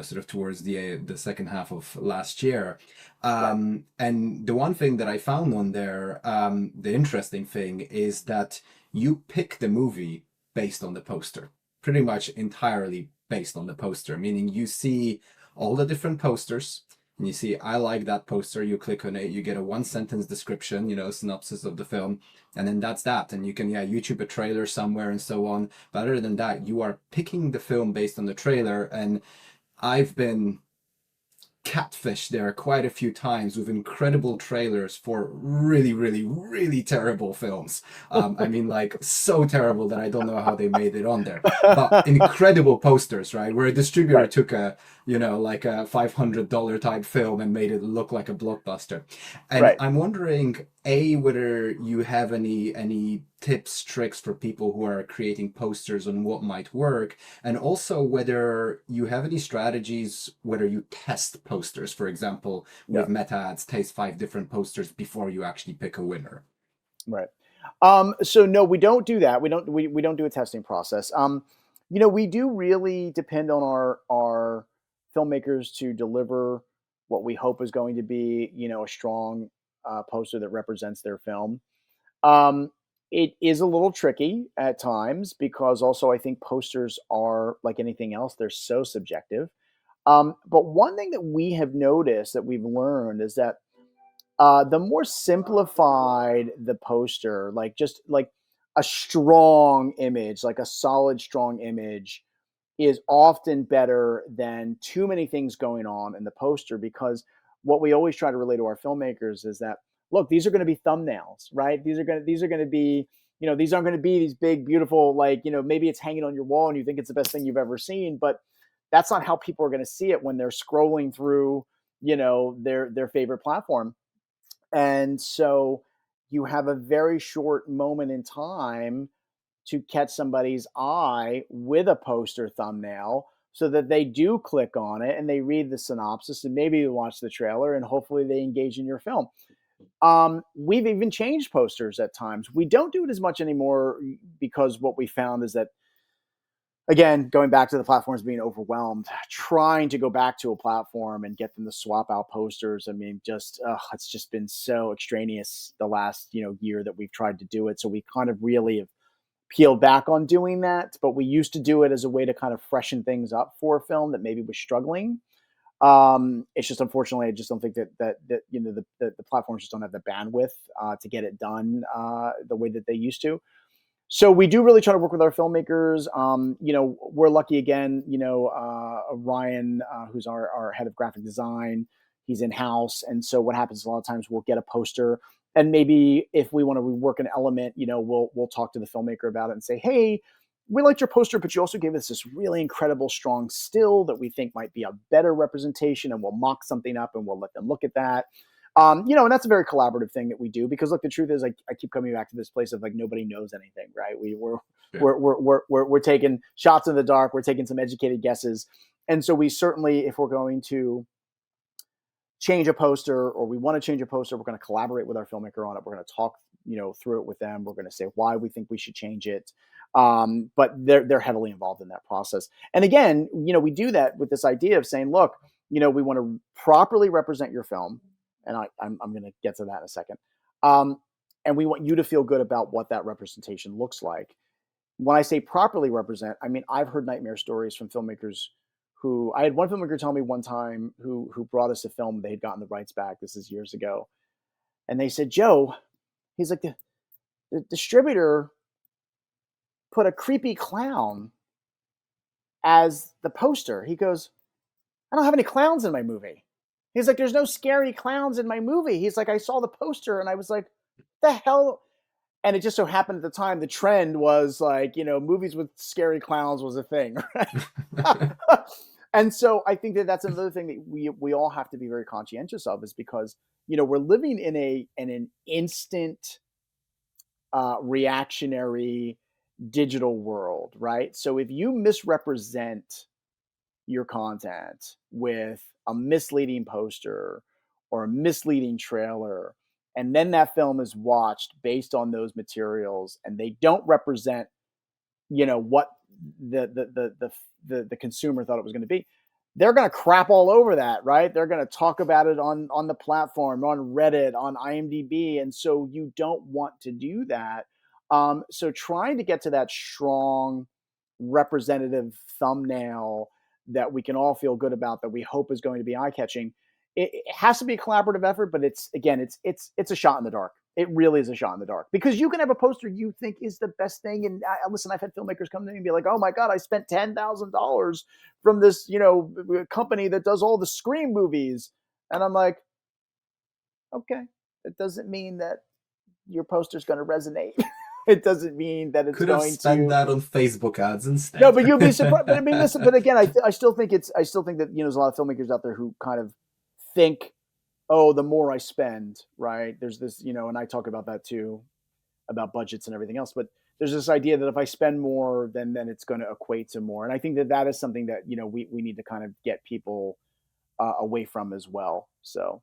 Speaker 1: sort of towards the second half of last year. And the one thing that I found on there, the interesting thing is that you pick the movie based on the poster, pretty much entirely based on the poster, meaning you see all the different posters and you see, I like that poster, you click on it, you get a one sentence description, synopsis of the film, and then that's that. And you can, YouTube a trailer somewhere and so on. But other than that, you are picking the film based on the trailer. And I've been catfish there quite a few times with incredible trailers for really, really, really terrible films. I mean, like so terrible that I don't know how they made it on there. But incredible posters, right? Where a distributor
Speaker 2: Right.
Speaker 1: took a, like a $500 type film and made it look like a blockbuster. And
Speaker 2: Right.
Speaker 1: I'm wondering, A, whether you have any tips, tricks for people who are creating posters on what might work, and also whether you have any strategies, whether you test posters, for example,
Speaker 2: Yeah.
Speaker 1: with meta ads, taste 5 different posters before you actually pick a winner.
Speaker 2: Right. So no, we don't do that. We don't do a testing process. We do really depend on our filmmakers to deliver what we hope is going to be, a strong poster that represents their film. Um, it is a little tricky at times because also I think posters are like anything else; they're so subjective. But one thing that we have noticed that we've learned is that the more simplified the poster, like just like a strong image, like a solid, strong image, is often better than too many things going on in the poster. Because what we always try to relate to our filmmakers is that, look, these are going to be thumbnails, right? These are going to be, these aren't going to be these big, beautiful, like, maybe it's hanging on your wall and you think it's the best thing you've ever seen, but that's not how people are going to see it when they're scrolling through, their favorite platform. And so you have a very short moment in time to catch somebody's eye with a poster thumbnail so that they do click on it and they read the synopsis and maybe watch the trailer and hopefully they engage in your film. We've even changed posters at times. We don't do it as much anymore because what we found is that, again, going back to the platforms being overwhelmed, trying to go back to a platform and get them to swap out posters. I mean, it's just been so extraneous the last, year that we've tried to do it. So we kind of really have peeled back on doing that, but we used to do it as a way to kind of freshen things up for a film that maybe was struggling. It's just, unfortunately, I just don't think the platforms just don't have the bandwidth to get it done the way that they used to. So we do really try to work with our filmmakers. We're lucky again, Ryan, who's our head of graphic design, he's in house. And so what happens a lot of times we'll get a poster and maybe if we want to rework an element, we'll talk to the filmmaker about it and say, hey, we liked your poster, but you also gave us this really incredible, strong still that we think might be a better representation, and we'll mock something up and we'll let them look at that. And that's a very collaborative thing that we do because, look, the truth is, like, I keep coming back to this place of like nobody knows anything, right? We're taking shots in the dark, we're taking some educated guesses, and so we certainly, if we're going to change a poster or we want to change a poster, we're going to collaborate with our filmmaker on it. We're going to talk, through it with them. We're going to say why we think we should change it. But they're heavily involved in that process. And again, we do that with this idea of saying, look, we want to properly represent your film. And I'm going to get to that in a second. And we want you to feel good about what that representation looks like. When I say properly represent, I mean, I've heard nightmare stories from filmmakers who, I had one filmmaker tell me one time who brought us a film, they had gotten the rights back. This is years ago. And they said, Joe, he's like, the distributor put a creepy clown as the poster. He goes, I don't have any clowns in my movie. He's like, there's no scary clowns in my movie. He's like, I saw the poster and I was like, the hell? And it just so happened at the time, the trend was like, movies with scary clowns was a thing. Right? And so I think that that's another thing that we all have to be very conscientious of, is because, we're living in an instant reactionary digital world, right? So if you misrepresent your content with a misleading poster or a misleading trailer, and then that film is watched based on those materials and they don't represent, what the consumer thought it was going to be, they're going to crap all over that, right? They're going to talk about it on the platform, on Reddit, on IMDb. And so you don't want to do that. So trying to get to that strong representative thumbnail that we can all feel good about, that we hope is going to be eye-catching, it has to be a collaborative effort, but it's a shot in the dark. It really is a shot in the dark, because you can have a poster you think is the best thing. And listen, I've had filmmakers come to me and be like, "Oh my God, I spent $10,000 from this, company that does all the Scream movies." And I'm like, okay, it doesn't mean that your poster's going to resonate. It doesn't mean that it's
Speaker 1: Could have
Speaker 2: going
Speaker 1: spent
Speaker 2: to.
Speaker 1: that on Facebook ads
Speaker 2: No,
Speaker 1: instead.
Speaker 2: but you'll be surprised. But I mean, listen. But again, I still think that there's a lot of filmmakers out there who kind of think, oh, the more I spend, right? There's this, and I talk about that too, about budgets and everything else. But there's this idea that if I spend more, then it's going to equate to more. And I think that is something that we need to kind of get people away from as well. So.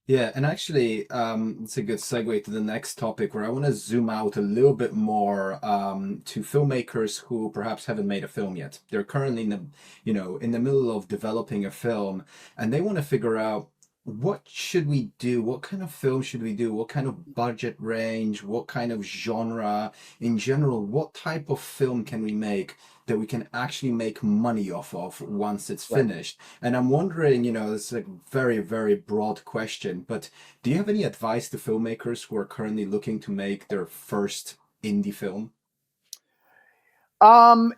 Speaker 1: Yeah, and actually, it's a good segue to the next topic where I want to zoom out a little bit more to filmmakers who perhaps haven't made a film yet. They're currently in the middle of developing a film, and they want to figure out what should we do? What kind of film should we do? What kind of budget range? What kind of genre? In general, what type of film can we make that we can actually make money off of once it's
Speaker 2: Right.
Speaker 1: finished? And I'm wondering, it's a very, very broad question, but do you have any advice to filmmakers who are currently looking to make their first indie film?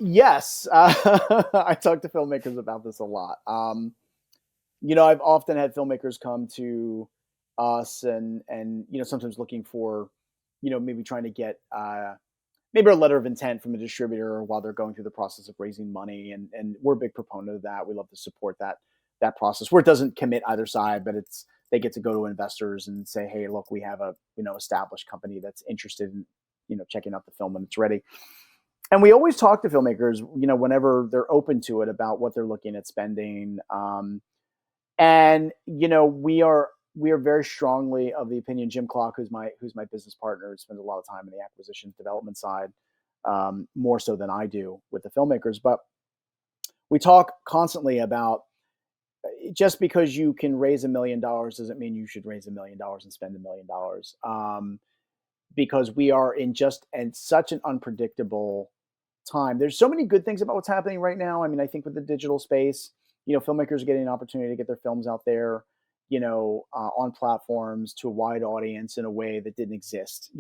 Speaker 2: Yes. I talk to filmmakers about this a lot. I've often had filmmakers come to us and sometimes looking for, maybe trying to get maybe a letter of intent from a distributor while they're going through the process of raising money. And we're a big proponent of that. We love to support that process where it doesn't commit either side, but they get to go to investors and say, hey, look, we have a established company that's interested in checking out the film when it's ready. And we always talk to filmmakers, whenever they're open to it, about what they're looking at spending. And we are very strongly of the opinion. Jim Clark, who's my business partner, spends a lot of time in the acquisition development side, more so than I do with the filmmakers. But we talk constantly about, just because you can raise $1 million doesn't mean you should raise $1 million and spend $1 million, because we are in such an unpredictable time. There's so many good things about what's happening right now. I mean, I think with the digital space, filmmakers are getting an opportunity to get their films out there, on platforms to a wide audience in a way that didn't exist,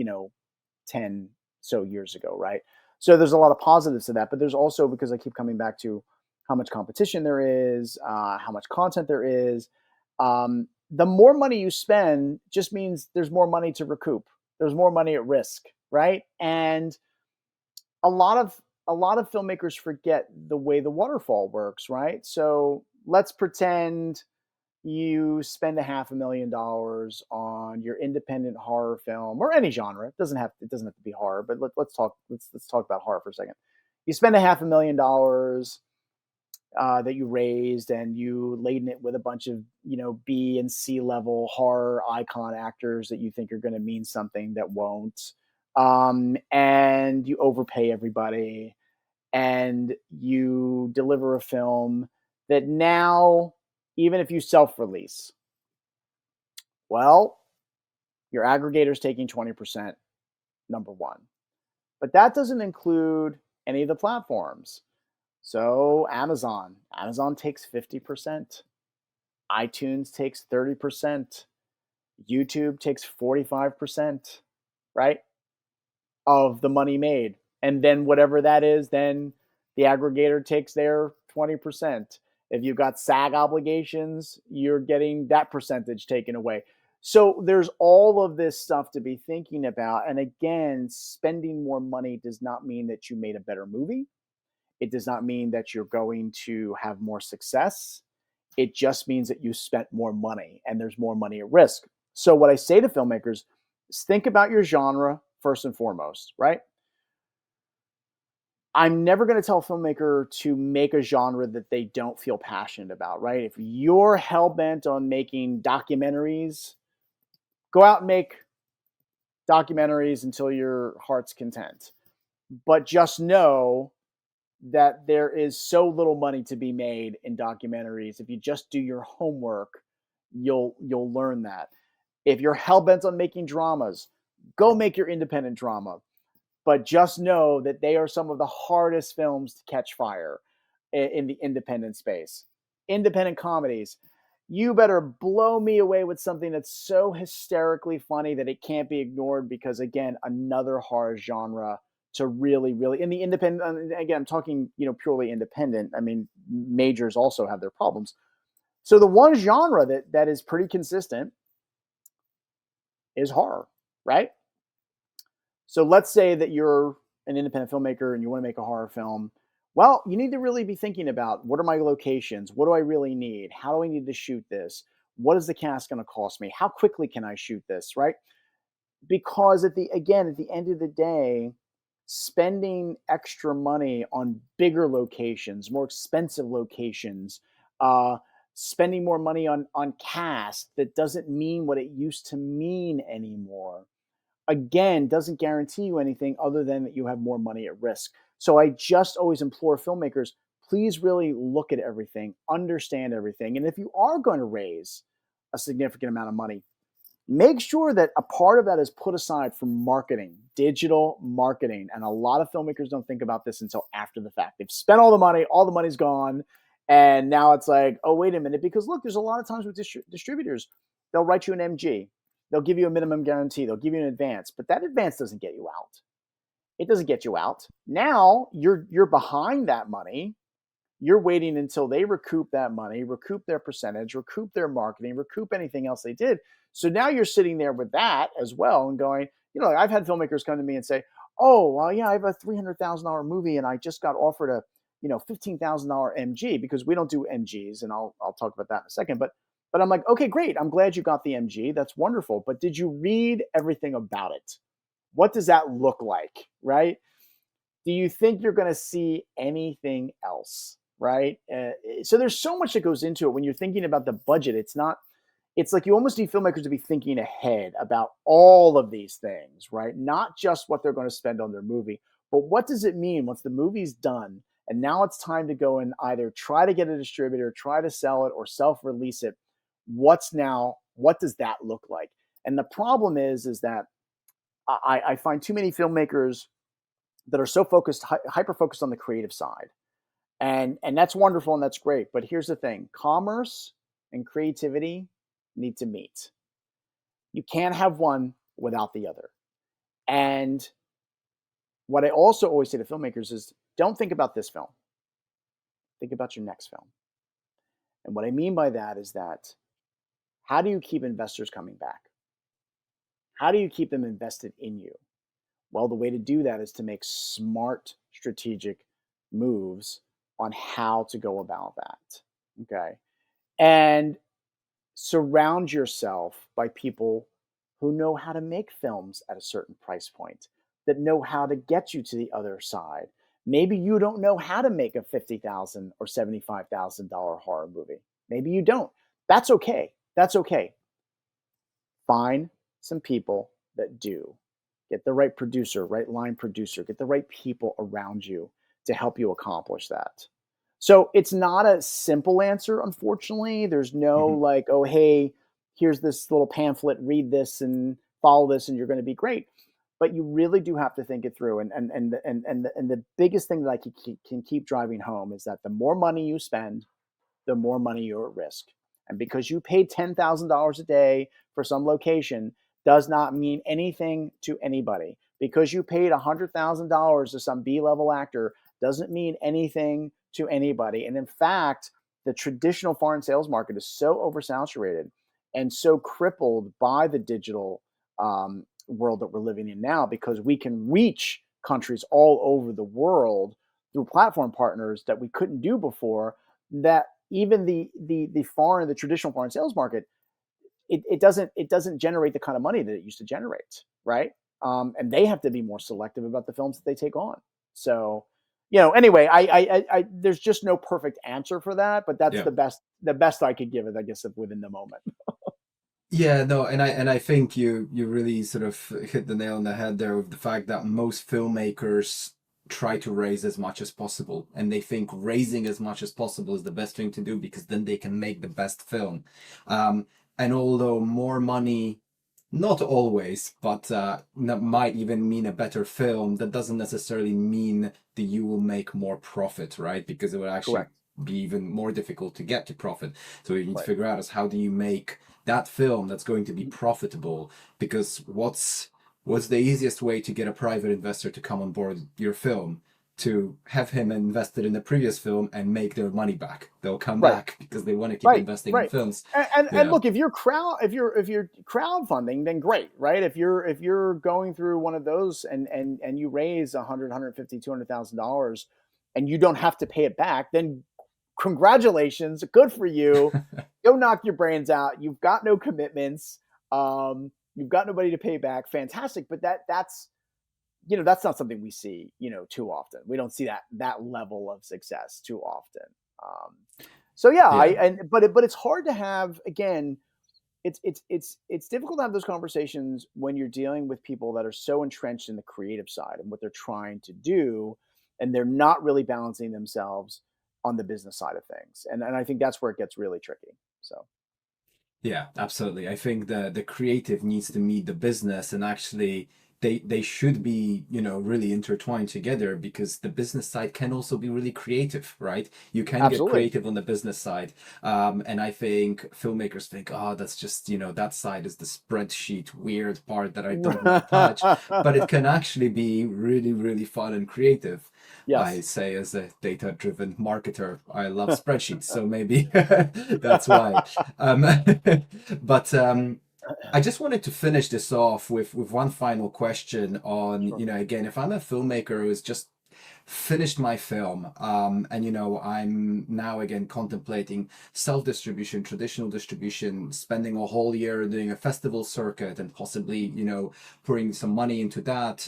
Speaker 2: 10 so years ago, right? So there's a lot of positives to that, but there's also, because I keep coming back to how much competition there is, how much content there is. The more money you spend just means there's more money to recoup. There's more money at risk, right? And a lot of filmmakers forget the way the waterfall works, right? So let's pretend you spend $500,000 on your independent horror film, or any genre. It doesn't have to be horror, but let's talk about horror for a second. You spend $500,000 that you raised, and you laden it with a bunch of B and C level horror icon actors that you think are going to mean something that won't, and you overpay everybody, and you deliver a film that now, even if you self-release, well, your aggregator's taking 20%, number one. But that doesn't include any of the platforms. So Amazon takes 50%, iTunes takes 30%, YouTube takes 45%, right, of the money made. And then whatever that is, then the aggregator takes their 20%. If you've got SAG obligations, you're getting that percentage taken away. So there's all of this stuff to be thinking about. And again, spending more money does not mean that you made a better movie. It does not mean that you're going to have more success. It just means that you spent more money and there's more money at risk. So what I say to filmmakers is, think about your genre first and foremost, right? I'm never going to tell a filmmaker to make a genre that they don't feel passionate about, right? If you're hell-bent on making documentaries, go out and make documentaries until your heart's content. But just know that there is so little money to be made in documentaries. If you just do your homework, you'll learn that. If you're hell-bent on making dramas, go make your independent drama. But just know that they are some of the hardest films to catch fire in the independent space. Independent comedies, you better blow me away with something that's so hysterically funny that it can't be ignored, because again, another horror genre to really, really, in the independent, again, I'm talking, purely independent. I mean, majors also have their problems. So the one genre that is pretty consistent is horror, right? So let's say that you're an independent filmmaker and you want to make a horror film. Well, you need to really be thinking about, what are my locations? What do I really need? How do I need to shoot this? What is the cast going to cost me? How quickly can I shoot this? Right? Because at the end of the day, spending extra money on bigger locations, more expensive locations, spending more money on cast that doesn't mean what it used to mean anymore, again, doesn't guarantee you anything other than that you have more money at risk. So I just always implore filmmakers, please really look at everything, understand everything. And if you are going to raise a significant amount of money, make sure that a part of that is put aside for marketing, digital marketing. And a lot of filmmakers don't think about this until after the fact. They've spent all the money's gone. And now it's like, oh, wait a minute. Because look, there's a lot of times with distributors, they'll write you an MG. They'll give you a minimum guarantee. They'll give you an advance, but that advance doesn't get you out. It doesn't get you out. Now you're behind that money. You're waiting until they recoup that money, recoup their percentage, recoup their marketing, recoup anything else they did. So now you're sitting there with that as well and going, I've had filmmakers come to me and say, oh, well, yeah, I have a $300,000 movie and I just got offered a, $15,000 MG, because we don't do MGs. And I'll talk about that in a second. But I'm like, okay, great. I'm glad you got the MG. That's wonderful. But did you read everything about it? What does that look like, right? Do you think you're going to see anything else, right? So there's so much that goes into it when you're thinking about the budget. It's like you almost need filmmakers to be thinking ahead about all of these things, right? Not just what they're going to spend on their movie, but what does it mean once the movie's done and now it's time to go and either try to get a distributor, try to sell it, or self-release it. What does that look like? And the problem is that I find too many filmmakers that are so hyper focused on the creative side. And that's wonderful and that's great. But here's the thing: commerce and creativity need to meet. You can't have one without the other. And what I also always say to filmmakers is, don't think about this film. Think about your next film. And what I mean by that is that, how do you keep investors coming back? How do you keep them invested in you? Well, the way to do that is to make smart strategic moves on how to go about that. Okay. And surround yourself by people who know how to make films at a certain price point, that know how to get you to the other side. Maybe you don't know how to make a $50,000 or $75,000 horror movie. Maybe you don't. That's okay. That's okay. Find some people that do. Get the right producer, right line producer, get the right people around you to help you accomplish that. So it's not a simple answer, unfortunately. There's no like, oh, hey, here's this little pamphlet, read this and follow this and you're going to be great. But you really do have to think it through. And the biggest thing that I can keep driving home is that the more money you spend, the more money you're at risk. And because you paid $10,000 a day for some location does not mean anything to anybody. Because you paid $100,000 to some B-level actor doesn't mean anything to anybody. And in fact, the traditional foreign sales market is so oversaturated and so crippled by the digital world that we're living in now, because we can reach countries all over the world through platform partners that we couldn't do before, that even the traditional foreign sales market, it doesn't generate the kind of money that it used to generate, right? And they have to be more selective about the films that they take on. So, anyway, I there's just no perfect answer for that, but that's the best I could give it, I guess, within the moment.
Speaker 1: Yeah, no, and I think you really sort of hit the nail on the head there with the fact that most filmmakers try to raise as much as possible, and they think raising as much as possible is the best thing to do because then they can make the best film. And although more money, not always, but that might even mean a better film, that doesn't necessarily mean that you will make more profit, right? Because it will actually
Speaker 2: Correct.
Speaker 3: be even more difficult to get to profit. So what you need to
Speaker 2: Right.
Speaker 3: figure out is how do you make that film that's going to be profitable? Because what's the easiest way to get a private investor to come on board your film? To have him invested in the previous film and make their money back. They'll come
Speaker 2: Right.
Speaker 3: back because they want to keep
Speaker 2: Right.
Speaker 3: investing in
Speaker 2: Right.
Speaker 3: films.
Speaker 2: And
Speaker 3: Yeah.
Speaker 2: look, if you're crowdfunding, then great, right? If you're going through one of those and you raise 100, 150, $200,000 and you don't have to pay it back, then congratulations, good for you. Go knock your brains out. You've got no commitments. You've got nobody to pay back. Fantastic. But that's that's not something we see, too often. We don't see that level of success too often. So yeah,
Speaker 3: Yeah.
Speaker 2: but it's hard to have, again, it's difficult to have those conversations when you're dealing with people that are so entrenched in the creative side and what they're trying to do, and they're not really balancing themselves on the business side of things. And I think that's where it gets really tricky. So
Speaker 3: Yeah, absolutely. I think the creative needs to meet the business, and actually they should be, really intertwined together, because the business side can also be really creative, right? You can get
Speaker 2: absolutely.
Speaker 3: creative on the business side. And I think filmmakers think, oh, that's just, that side is the spreadsheet weird part that I don't want to touch. But it can actually be really, really fun and creative. I
Speaker 2: Yes.
Speaker 3: say, as a data-driven marketer, I love spreadsheets, so maybe that's why. Um, but I just wanted to finish this off with one final question on,
Speaker 2: Sure.
Speaker 3: again, if I'm a filmmaker who's just finished my film, and I'm now again contemplating self-distribution, traditional distribution, spending a whole year doing a festival circuit and possibly, pouring some money into that.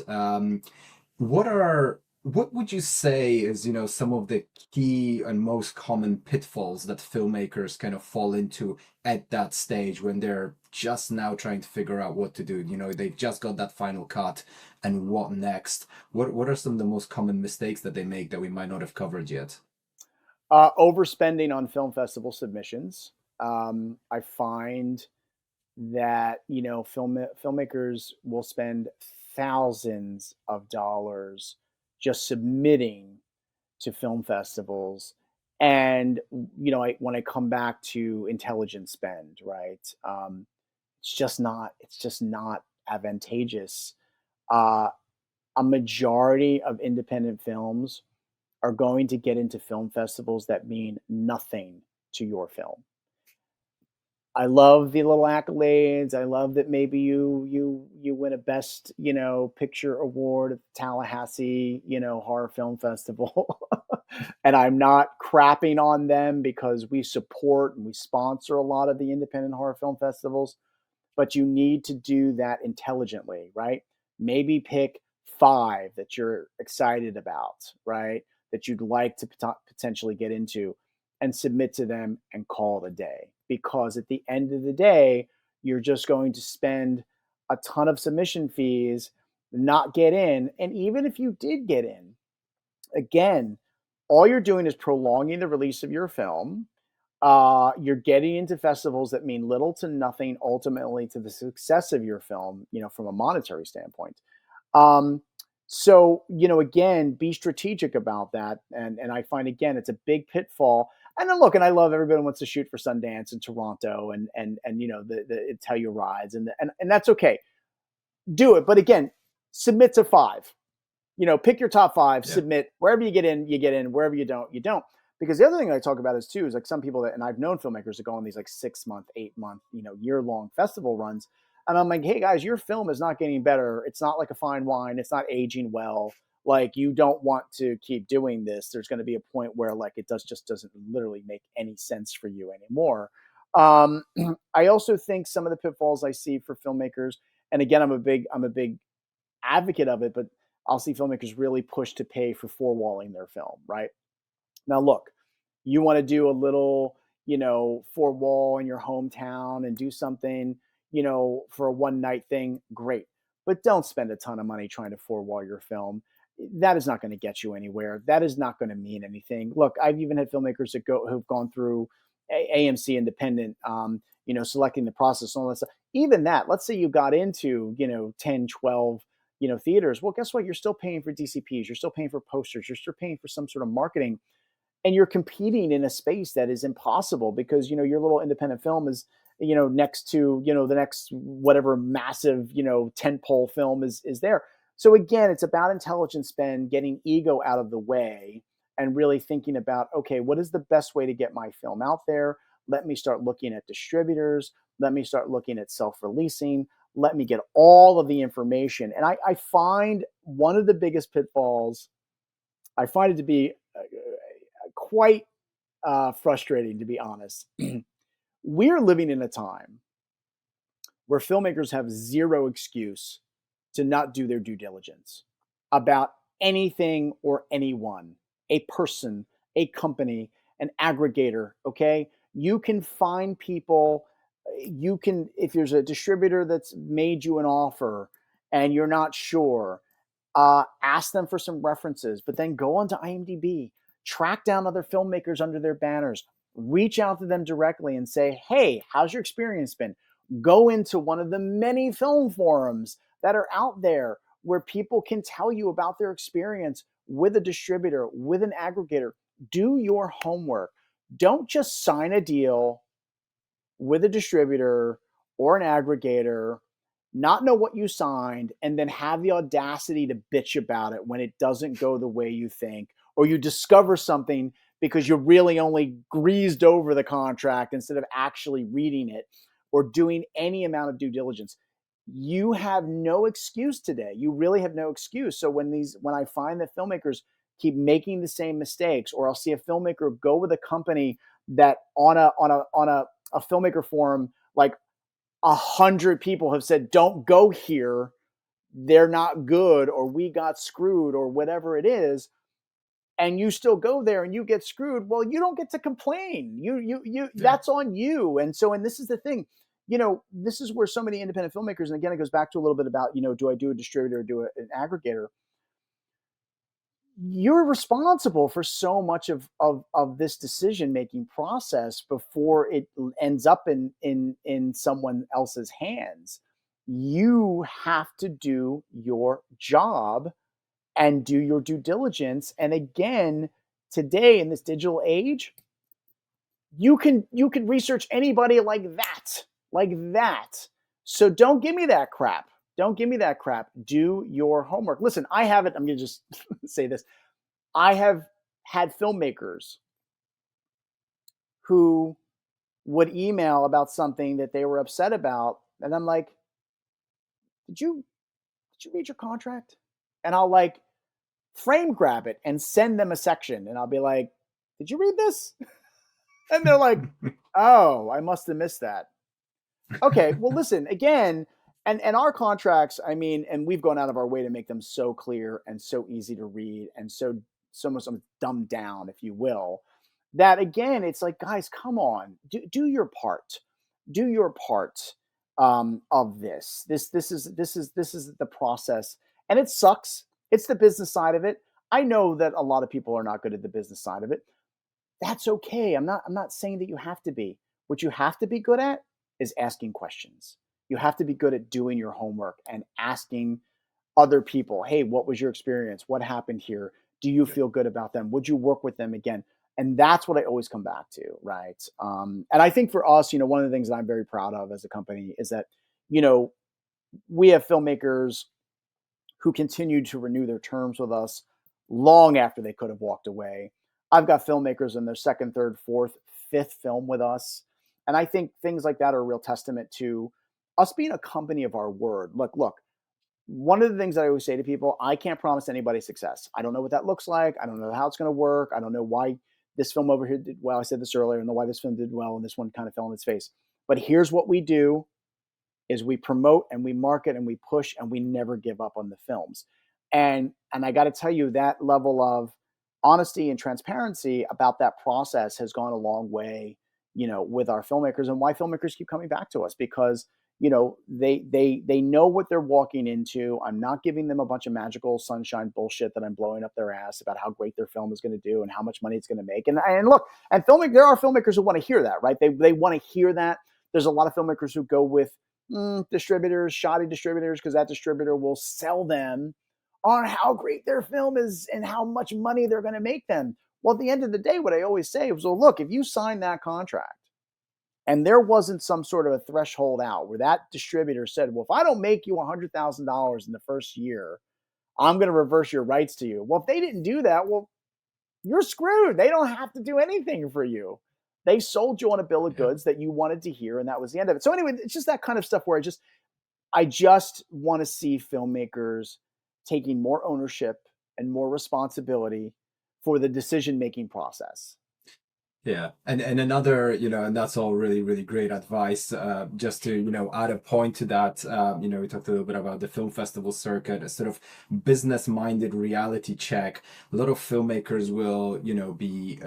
Speaker 3: What would you say is, some of the key and most common pitfalls that filmmakers kind of fall into at that stage when they're just now trying to figure out what to do? They've just got that final cut, and what next? What are some of the most common mistakes that they make that we might not have covered yet?
Speaker 2: Overspending on film festival submissions. I find that filmmakers will spend thousands of dollars just submitting to film festivals, and when I come back to intelligent spend, right, it's just not advantageous. uh, a majority of independent films are going to get into film festivals that mean nothing to your film. I love the little accolades. I love that maybe you win a best, picture award at the Tallahassee, horror film festival. And I'm not crapping on them because we support and we sponsor a lot of the independent horror film festivals, but you need to do that intelligently, right? Maybe pick 5 that you're excited about, right? That you'd like to potentially get into, and submit to them and call it a day. Because at the end of the day, you're just going to spend a ton of submission fees, not get in. And even if you did get in, again, all you're doing is prolonging the release of your film. You're getting into festivals that mean little to nothing ultimately to the success of your film, from a monetary standpoint. Um, so, again, be strategic about that. And I find, again, it's a big pitfall. And then look, and I love everybody wants to shoot for Sundance and Toronto and the Tellurides and that's okay. Do it. But again, submit to 5. Pick your top 5,
Speaker 3: Yeah.
Speaker 2: submit. Wherever you get in, you get in. Wherever you don't, you don't. Because the other thing I talk about is too, is like some people that, and I've known filmmakers that go on these like 6-month, 8-month, year-long festival runs. And I'm like, hey guys, your film is not getting better. It's not like a fine wine. It's not aging well. Like, you don't want to keep doing this. There's going to be a point where like it just doesn't literally make any sense for you anymore. Um, I also think some of the pitfalls I see for filmmakers, and again, I'm a big advocate of it, but I'll see filmmakers really push to pay for four-walling their film, right? Now, look, you want to do a little, four wall in your hometown and do something, for a one night thing, great. But don't spend a ton of money trying to four wall your film. That is not going to get you anywhere. That is not going to mean anything. Look, I've even had filmmakers who've gone through AMC independent, selecting the process and all that stuff. Even that, let's say you got into, 10, 12, theaters. Well, guess what? You're still paying for DCPs. You're still paying for posters. You're still paying for some sort of marketing. and you're competing in a space that is impossible because, your little independent film is, next to, the next whatever massive, tentpole film is there. So again, it's about intelligent spend, getting ego out of the way, and really thinking about, okay, what is the best way to get my film out there? Let me start looking at distributors. Let me start looking at self-releasing. Let me get all of the information. And I find one of the biggest pitfalls, I find it to be quite frustrating, to be honest. We're living in a time where filmmakers have zero excuse to not do their due diligence about anything or anyone, a person, a company, an aggregator. Okay. You can find people, if there's a distributor that's made you an offer and you're not sure, ask them for some references, but then go onto IMDb, track down other filmmakers under their banners, reach out to them directly and say, hey, how's your experience been? Go into one of the many film forums that are out there where people can tell you about their experience with a distributor, with an aggregator. Do your homework. Don't just sign a deal with a distributor or an aggregator, not know what you signed, and then have the audacity to bitch about it when it doesn't go the way you think, or you discover something because you really only greased over the contract instead of actually reading it or doing any amount of due diligence. You have no excuse today. You really have no excuse. So when I find that filmmakers keep making the same mistakes, or I'll see a filmmaker go with a company that on a filmmaker forum, like 100 people have said, don't go here, they're not good, or we got screwed, or whatever it is, and you still go there and you get screwed, well, you don't get to complain. That's on you. And this is the thing, this is where so many independent filmmakers, and again, it goes back to a little bit about, do I do a distributor or do an aggregator? You're responsible for so much of this decision-making process before it ends up in someone else's hands. You have to do your job and do your due diligence. And again, today in this digital age, you can research anybody like that. So don't give me that crap. Don't give me that crap. Do your homework. Listen, I have it. I'm going to just say this. I have had filmmakers who would email about something that they were upset about. And I'm like, did you read your contract? And I'll like frame grab it and send them a section. And I'll be like, did you read this? And they're like, oh, I must have missed that. Okay, well, listen, again, and our contracts, I mean, and we've gone out of our way to make them so clear and so easy to read and so much dumbed down, if you will, that again, it's like, guys, come on, do your part. Do your part of this. This is the process, and it sucks. It's the business side of it. I know that a lot of people are not good at the business side of it. That's okay. I'm not saying that you have to be. What you have to be good at is asking questions. You have to be good at doing your homework and asking other people, hey, what was your experience? What happened here? Do you feel good about them? Would you work with them again? And that's what I always come back to, right? And I think for us, one of the things that I'm very proud of as a company is that, we have filmmakers who continue to renew their terms with us long after they could have walked away. I've got filmmakers in their second, third, fourth, fifth film with us. And I think things like that are a real testament to us being a company of our word. Look, one of the things that I always say to people, I can't promise anybody success. I don't know what that looks like. I don't know how it's going to work. I don't know why this film over here did well. I said this earlier. I don't know why this film did well and this one kind of fell on its face. But here's what we do is we promote and we market and we push and we never give up on the films. And I got to tell you, that level of honesty and transparency about that process has gone a long way, with our filmmakers, and why filmmakers keep coming back to us, because they know what they're walking into. I'm not giving them a bunch of magical sunshine bullshit that I'm blowing up their ass about how great their film is going to do and how much money it's going to make. And look, and there are filmmakers who want to hear that, right? They want to hear that. There's a lot of filmmakers who go with distributors, shoddy distributors, because that distributor will sell them on how great their film is and how much money they're going to make them. Well, at the end of the day, what I always say was, well, look, if you sign that contract and there wasn't some sort of a threshold out where that distributor said, well, if I don't make you $100,000 in the first year, I'm going to reverse your rights to you. Well, if they didn't do that, well, you're screwed. They don't have to do anything for you. They sold you on a bill of goods that you wanted to hear, and that was the end of it. So anyway, it's just that kind of stuff where I just want to see filmmakers taking more ownership and more responsibility for the decision-making process.
Speaker 3: Yeah, and another, and that's all really, really great advice. Just to, add a point to that, we talked a little bit about the film festival circuit, a sort of business-minded reality check. A lot of filmmakers will, be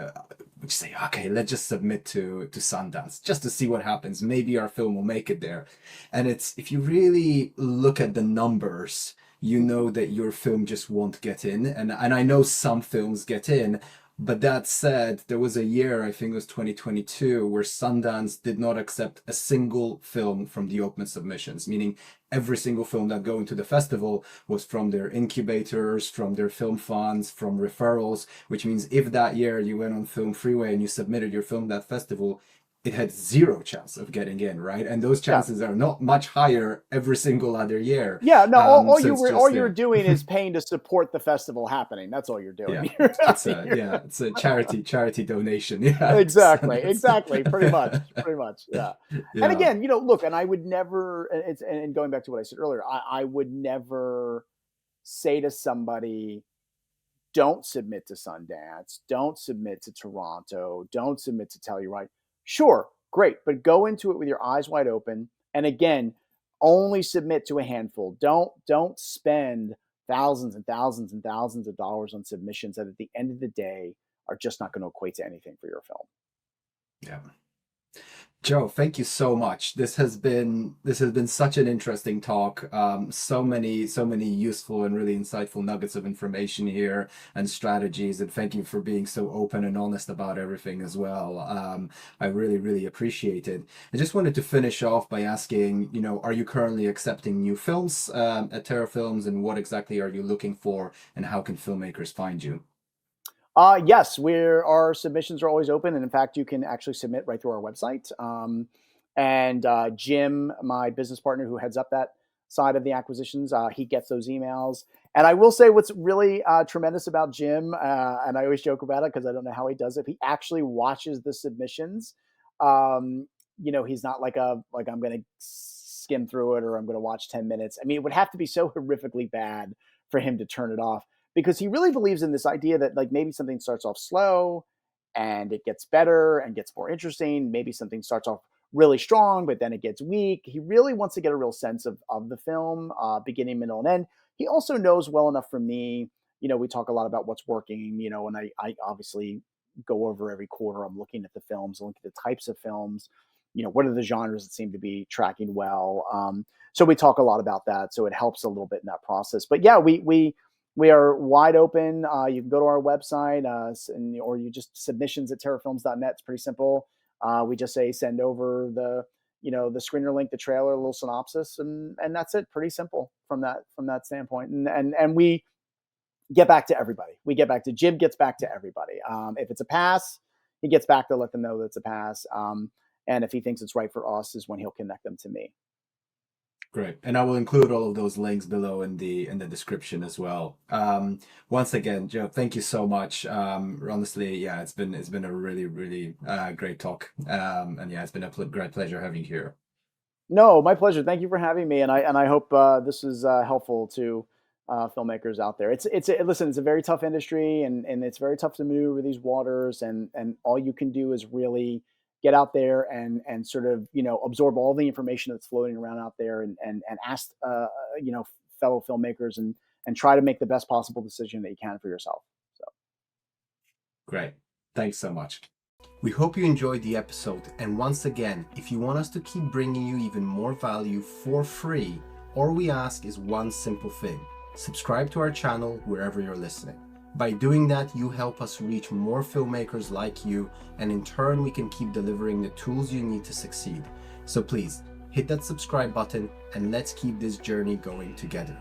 Speaker 3: say, okay, let's just submit to Sundance just to see what happens. Maybe our film will make it there. And if you really look at the numbers, you know that your film just won't get in. And I know some films get in. But that said, there was a year, I think it was 2022, where Sundance did not accept a single film from the open submissions, meaning every single film that go into the festival was from their incubators, from their film funds, from referrals, which means if that year you went on Film Freeway and you submitted your film to that festival, it had zero chance of getting in, right? And those chances are not much higher every single other year.
Speaker 2: Yeah, no, all you're doing is paying to support the festival happening. That's all you're doing.
Speaker 3: Yeah, it's a charity donation. Yeah,
Speaker 2: exactly. Pretty much. Yeah. And again, look, and I would never, and going back to what I said earlier, I would never say to somebody, don't submit to Sundance, don't submit to Toronto, don't submit to Telluride. Sure, great, but go into it with your eyes wide open. And again, only submit to a handful. Don't spend thousands and thousands and thousands of dollars on submissions that at the end of the day are just not going to equate to anything for your film.
Speaker 3: Yeah. Joe, thank you so much. This has been such an interesting talk. So many useful and really insightful nuggets of information here and strategies. And thank you for being so open and honest about everything as well. I really, really appreciate it. I just wanted to finish off by asking, are you currently accepting new films at Terra Films, and what exactly are you looking for, and how can filmmakers find you?
Speaker 2: Yes, our submissions are always open. And in fact, you can actually submit right through our website. And Jim, my business partner who heads up that side of the acquisitions, he gets those emails. And I will say what's really tremendous about Jim, and I always joke about it because I don't know how he does it. He actually watches the submissions. He's not like I'm going to skim through it or I'm going to watch 10 minutes. I mean, it would have to be so horrifically bad for him to turn it off, because he really believes in this idea that like maybe something starts off slow and it gets better and gets more interesting. Maybe something starts off really strong, but then it gets weak. He really wants to get a real sense of the film, beginning, middle, and end. He also knows well enough for me, we talk a lot about what's working, and I obviously go over every quarter. I'm looking at the films, looking at the types of films, what are the genres that seem to be tracking well. So we talk a lot about that. So it helps a little bit in that process. But yeah, we are wide open. You can go to our website or you just submissions at terrafilms.net. It's pretty simple. We just say send over the screener link, the trailer, a little synopsis, and that's it. Pretty simple from that standpoint. And we get back to everybody. Jim gets back to everybody. If it's a pass, he gets back to let them know that it's a pass. And if he thinks it's right for us, is when he'll connect them to me.
Speaker 3: Great. And I will include all of those links below in the description as well. Once again, Joe, thank you so much. Honestly, yeah, it's been a really, really great talk. And yeah, it's been a great pleasure having you here.
Speaker 2: No, my pleasure. Thank you for having me. And I hope this is helpful to filmmakers out there. Listen, it's a very tough industry, and it's very tough to maneuver these waters, and all you can do is really get out there and sort of, absorb all the information that's floating around out there and ask, fellow filmmakers and try to make the best possible decision that you can for yourself. So.
Speaker 3: Great. Thanks so much. We hope you enjoyed the episode. And once again, if you want us to keep bringing you even more value for free, all we ask is one simple thing: subscribe to our channel wherever you're listening. By doing that, you help us reach more filmmakers like you, and in turn, we can keep delivering the tools you need to succeed. So please, hit that subscribe button, and let's keep this journey going together.